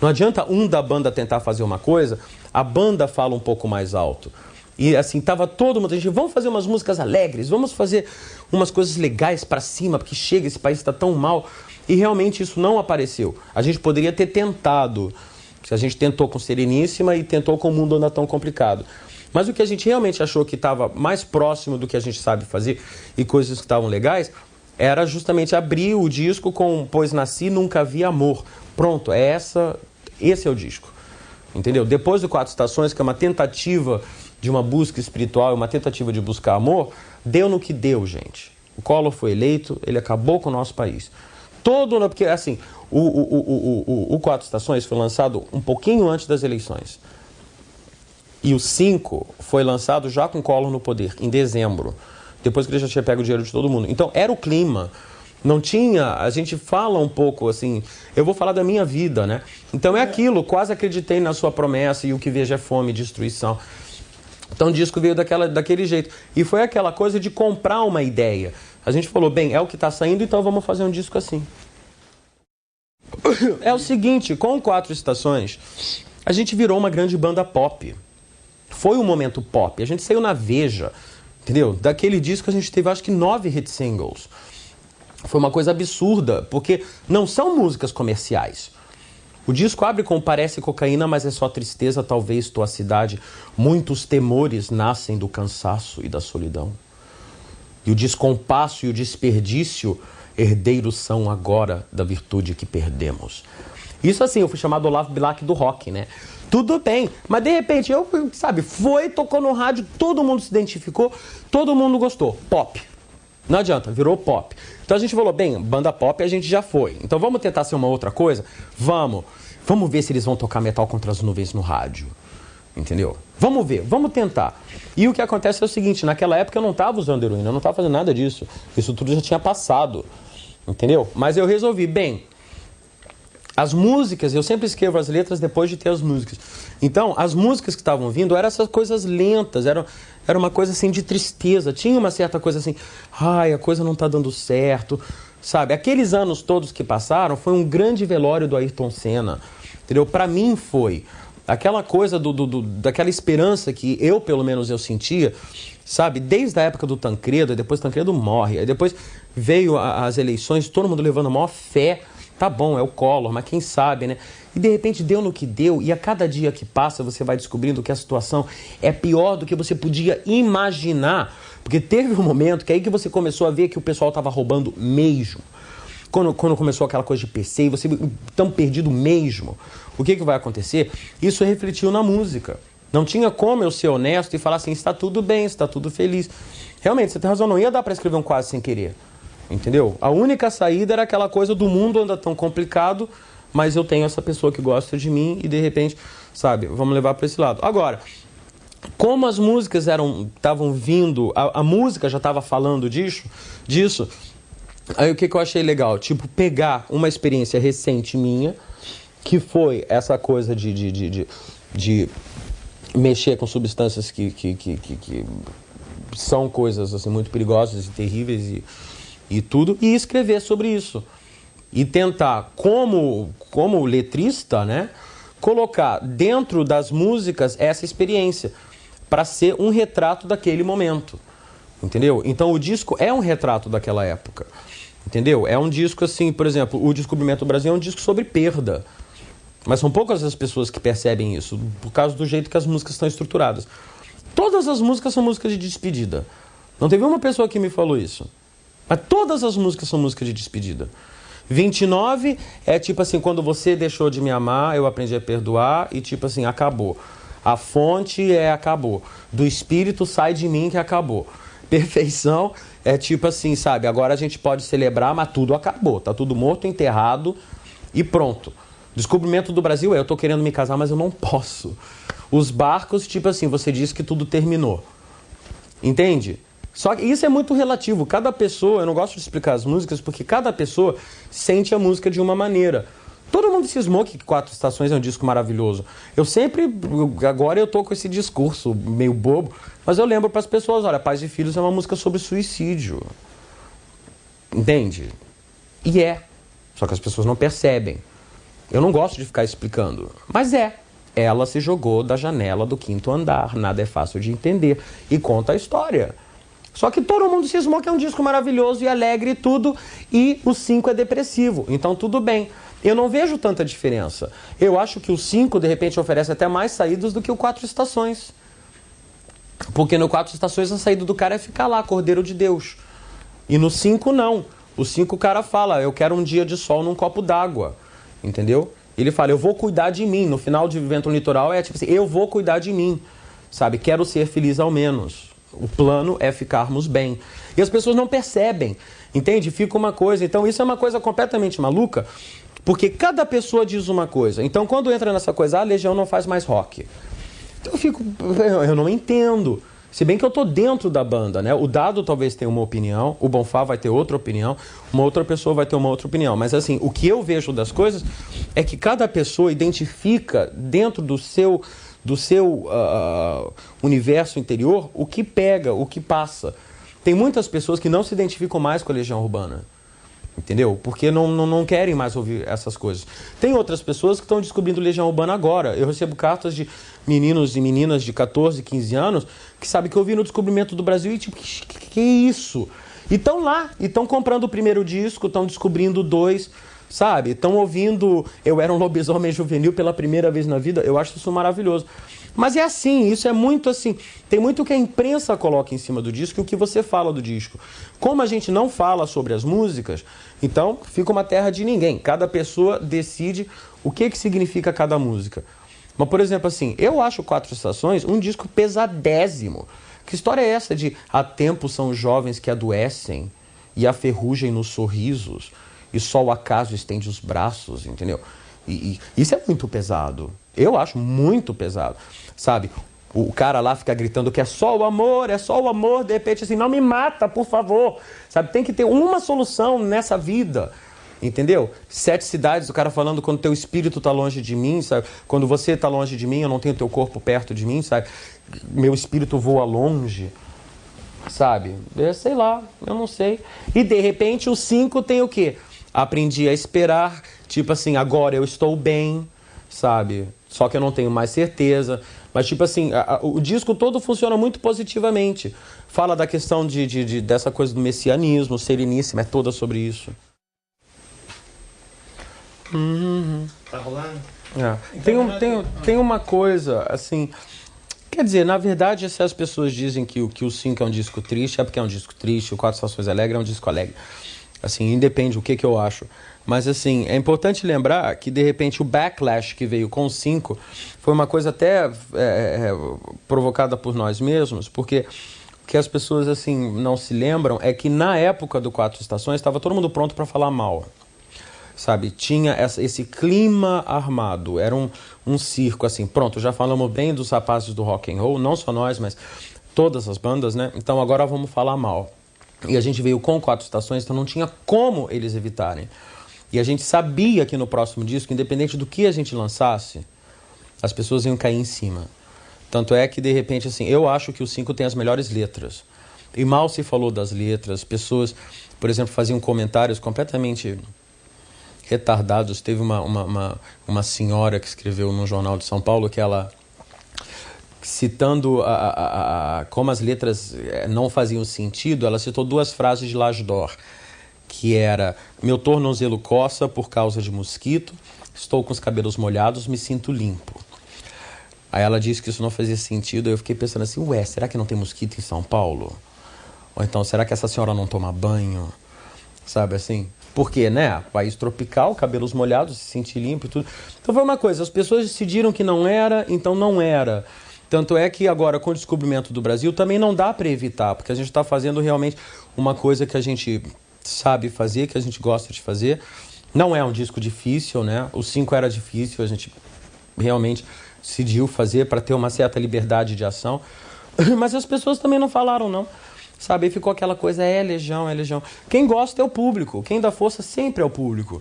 Não adianta um da banda tentar fazer uma coisa, a banda fala um pouco mais alto. E assim, tava todo mundo, a gente, vamos fazer umas músicas alegres, vamos fazer umas coisas legais pra cima, porque chega, esse país tá tão mal. E realmente isso não apareceu. A gente poderia ter tentado, a gente tentou com Sereníssima e tentou com O Mundo Anda Tão Complicado. Mas o que a gente realmente achou que estava mais próximo do que a gente sabe fazer e coisas que estavam legais, era justamente abrir o disco com Pois Nasci, Nunca Vi Amor. Pronto, esse é o disco. Entendeu? Depois do Quatro Estações, que é uma tentativa de uma busca espiritual, uma tentativa de buscar amor, deu no que deu, gente. O Collor foi eleito, ele acabou com o nosso país. Porque assim, o Quatro Estações foi lançado um pouquinho antes das eleições. E o 5 foi lançado já com Collor no poder, em dezembro. Depois que ele já tinha pego o dinheiro de todo mundo. Então, era o clima. Não tinha... A gente fala um pouco, assim... Eu vou falar da minha vida, né? Então, é aquilo. Quase acreditei na sua promessa e o que vejo é fome e destruição. Então, o disco veio daquele jeito. E foi aquela coisa de comprar uma ideia. A gente falou, bem, é o que está saindo, então vamos fazer um disco assim. É o seguinte, com Quatro Estações, a gente virou uma grande banda pop. Foi um momento pop. A gente saiu na Veja, entendeu? Daquele disco a gente teve, acho que 9 hit singles. Foi uma coisa absurda, porque não são músicas comerciais. O disco abre com Parece Cocaína, mas é só tristeza, talvez tua cidade. Muitos temores nascem do cansaço e da solidão. E o descompasso e o desperdício herdeiros são agora da virtude que perdemos. Isso assim, eu fui chamado Olavo Bilac do rock, né? Tudo bem, mas de repente tocou no rádio, todo mundo se identificou, todo mundo gostou. Pop. Não adianta, virou pop. Então a gente falou, bem, banda pop a gente já foi. Então vamos tentar ser uma outra coisa? Vamos ver se eles vão tocar Metal Contra as Nuvens no rádio. Entendeu? Vamos ver, vamos tentar. E o que acontece é o seguinte, naquela época eu não estava usando heroína, eu não estava fazendo nada disso. Isso tudo já tinha passado. Entendeu? Mas eu resolvi, bem, as músicas, eu sempre escrevo as letras depois de ter as músicas. Então, as músicas que estavam vindo eram essas coisas lentas, era uma coisa assim de tristeza, tinha uma certa coisa assim, ai, a coisa não está dando certo, sabe? Aqueles anos todos que passaram foi um grande velório do Ayrton Senna, entendeu? Para mim foi aquela coisa daquela esperança que eu, pelo menos, eu sentia, sabe? Desde a época do Tancredo, e depois Tancredo morre, aí depois veio as eleições, todo mundo levando a maior fé. Tá bom, é o Collor, mas quem sabe, né? E de repente deu no que deu, e a cada dia que passa você vai descobrindo que a situação é pior do que você podia imaginar. Porque teve um momento que aí que você começou a ver que o pessoal tava roubando mesmo. Quando começou aquela coisa de PC, e você tão perdido mesmo. O que vai acontecer? Isso refletiu na música. Não tinha como eu ser honesto e falar assim, está tudo bem, está tudo feliz. Realmente, você tem razão, não ia dar para escrever um quase sem querer. Entendeu? A única saída era aquela coisa do mundo anda tão complicado, mas eu tenho essa pessoa que gosta de mim e de repente, sabe, vamos levar para esse lado. Agora, como as músicas estavam vindo, a música já estava falando disso, aí o que eu achei legal? Tipo, pegar uma experiência recente minha, que foi essa coisa de mexer com substâncias que são coisas assim, muito perigosas e terríveis e tudo, e escrever sobre isso. E tentar, como letrista, né, colocar dentro das músicas essa experiência, para ser um retrato daquele momento, entendeu? Então o disco é um retrato daquela época, entendeu? É um disco assim, por exemplo, o Descobrimento do Brasil é um disco sobre perda, mas são poucas as pessoas que percebem isso, por causa do jeito que as músicas estão estruturadas. Todas as músicas são músicas de despedida. Não teve uma pessoa que me falou isso, mas todas as músicas são músicas de despedida. 29 é tipo assim, quando você deixou de me amar, eu aprendi a perdoar e tipo assim, acabou. A fonte é acabou. Do espírito sai de mim que acabou. Perfeição é tipo assim, sabe? Agora a gente pode celebrar, mas tudo acabou. Tá tudo morto, enterrado e pronto. Descobrimento do Brasil é, eu tô querendo me casar, mas eu não posso. Os barcos, tipo assim, você diz que tudo terminou. Entende? Só que isso é muito relativo. Cada pessoa, eu não gosto de explicar as músicas, porque cada pessoa sente a música de uma maneira. Todo mundo cismou que Quatro Estações é um disco maravilhoso. Agora eu tô com esse discurso meio bobo, mas eu lembro para as pessoas, olha, Pais e Filhos é uma música sobre suicídio. Entende? E é. Só que as pessoas não percebem. Eu não gosto de ficar explicando, mas é. Ela se jogou da janela do 5º andar, nada é fácil de entender, e conta a história. Só que todo mundo cismou que é um disco maravilhoso e alegre e tudo, e o 5 é depressivo, então tudo bem. Eu não vejo tanta diferença. Eu acho que o 5, de repente, oferece até mais saídas do que o 4 Estações. Porque no 4 Estações a saída do cara é ficar lá, Cordeiro de Deus. E no 5 não. O 5 o cara fala, eu quero um dia de sol num copo d'água. Entendeu? Ele fala, eu vou cuidar de mim. No final de Vivendo no Litoral é tipo assim, eu vou cuidar de mim. Sabe? Quero ser feliz ao menos. O plano é ficarmos bem. E as pessoas não percebem. Entende? Fica uma coisa. Então isso é uma coisa completamente maluca. Porque cada pessoa diz uma coisa. Então, quando entra nessa coisa, a Legião não faz mais rock. Então eu não entendo. Se bem que eu tô dentro da banda, né? O Dado talvez tenha uma opinião, o Bonfá vai ter outra opinião, uma outra pessoa vai ter uma outra opinião. Mas assim, o que eu vejo das coisas é que cada pessoa identifica dentro do seu universo interior o que pega, o que passa. Tem muitas pessoas que não se identificam mais com a Legião Urbana. Entendeu? Porque não querem mais ouvir essas coisas. Tem outras pessoas que estão descobrindo Legião Urbana agora. Eu recebo cartas de meninos e meninas de 14, 15 anos que sabem que eu vi no Descobrimento do Brasil e tipo, que é isso? E estão lá, e estão comprando o primeiro disco, estão descobrindo 2, sabe? Estão ouvindo Eu Era um Lobisomem Juvenil pela primeira vez na vida. Eu acho isso maravilhoso. Mas é assim, isso é muito assim, tem muito o que a imprensa coloca em cima do disco e o que você fala do disco. Como a gente não fala sobre as músicas, então fica uma terra de ninguém. Cada pessoa decide o que significa cada música. Mas, por exemplo, assim, eu acho Quatro Estações um disco pesadésimo. Que história é essa de há tempo são os jovens que adoecem e há ferrugem nos sorrisos e só o acaso estende os braços, entendeu? E isso é muito pesado. Eu acho muito pesado, sabe? O cara lá fica gritando que é só o amor, de repente assim, não me mata, por favor. Sabe, tem que ter uma solução nessa vida, entendeu? 7 cidades, o cara falando quando teu espírito tá longe de mim, sabe? Quando você tá longe de mim, eu não tenho teu corpo perto de mim, sabe? Meu espírito voa longe, sabe? Sei lá, eu não sei. E de repente o 5 tem o quê? Aprendi a esperar, tipo assim, agora eu estou bem, sabe? Só que eu não tenho mais certeza. Mas, tipo assim, o disco todo funciona muito positivamente. Fala da questão dessa coisa do messianismo, Sereníssima, é toda sobre isso. Tá rolando? É. Tem uma coisa, assim... Quer dizer, na verdade, se as pessoas dizem que o 5 é um disco triste, é porque é um disco triste, o 4 Estações Alegre é um disco alegre. Assim, independe do que eu acho. Mas, assim, é importante lembrar que, de repente, o backlash que veio com o 5 foi uma coisa até provocada por nós mesmos, porque o que as pessoas, assim, não se lembram é que, na época do 4 Estações, estava todo mundo pronto para falar mal. Sabe? Tinha esse clima armado. Era um circo, assim. Pronto, já falamos bem dos rapazes do rock and roll, não só nós, mas todas as bandas, né? Então, agora vamos falar mal. E a gente veio com 4 Estações, então não tinha como eles evitarem. E a gente sabia que no próximo disco, independente do que a gente lançasse, as pessoas iam cair em cima. Tanto é que, de repente, assim, eu acho que o 5 tem as melhores letras. e mal se falou das letras. Pessoas, por exemplo, faziam comentários completamente retardados. Teve uma senhora que escreveu no Jornal de São Paulo que ela, citando como as letras não faziam sentido, ela citou 2 frases de Lasdor, que era: meu tornozelo coça por causa de mosquito, estou com os cabelos molhados, me sinto limpo. Aí ela disse que isso não fazia sentido, eu fiquei pensando assim, ué, será que não tem mosquito em São Paulo? Ou então, será que essa senhora não toma banho? Sabe assim? Porque, né? País tropical, cabelos molhados, se sentir limpo e tudo. Então foi uma coisa, as pessoas decidiram que não era, então não era. Tanto é que agora, com o descobrimento do Brasil, também não dá para evitar, porque a gente está fazendo realmente uma coisa que a gente sabe fazer, que a gente gosta de fazer. Não é um disco difícil, né? O 5 era difícil, a gente realmente decidiu fazer para ter uma certa liberdade de ação. Mas as pessoas também não falaram, não. Sabe? E ficou aquela coisa, Legião, é Legião. Quem gosta é o público, quem dá força sempre é o público.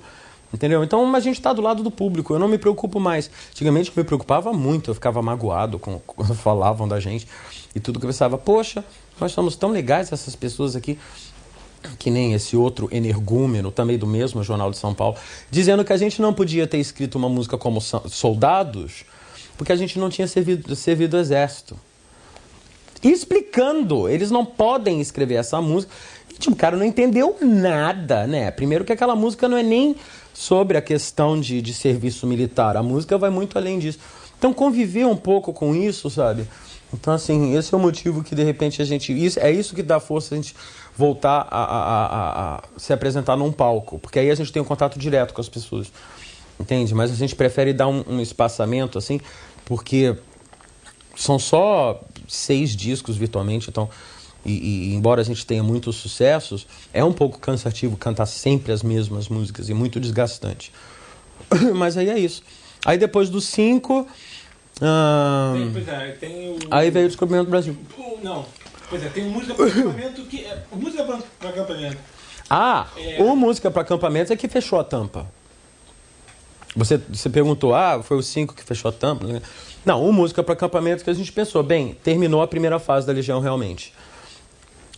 Entendeu? Então a gente está do lado do público, eu não me preocupo mais. Antigamente eu me preocupava muito, eu ficava magoado quando falavam da gente e tudo que eu pensava, poxa, nós somos tão legais, essas pessoas aqui, que nem esse outro energúmeno, também do mesmo Jornal de São Paulo, dizendo que a gente não podia ter escrito uma música como Soldados, porque a gente não tinha servido o exército. E explicando, eles não podem escrever essa música. E, tipo, o cara não entendeu nada, né? Primeiro que aquela música não é nem sobre a questão de serviço militar. A música vai muito além disso. Então, conviver um pouco com isso, sabe? Então, assim, esse é o motivo que, de repente, a gente... é isso que dá força a gente voltar a se apresentar num palco. Porque aí a gente tem um contato direto com as pessoas. Entende? Mas a gente prefere dar um espaçamento, assim, porque são só 6 discos virtualmente, então, e embora a gente tenha muitos sucessos, é um pouco cansativo cantar sempre as mesmas músicas e muito desgastante. Mas aí é isso. Aí depois do 5, tem o... aí veio o Descobrimento do Brasil. Não, pois é, tem o Música para Acampamento que é... Música para Acampamento. O Música para Acampamentos é que fechou a tampa. Você perguntou, foi o 5 que fechou a tampa? Não, o Música para Acampamentos que a gente pensou, bem, terminou a primeira fase da Legião realmente.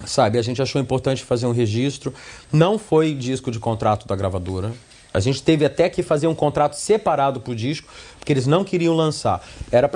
Sabe, a gente achou importante fazer um registro, não foi disco de contrato da gravadora. A gente teve até que fazer um contrato separado pro disco, porque eles não queriam lançar. Era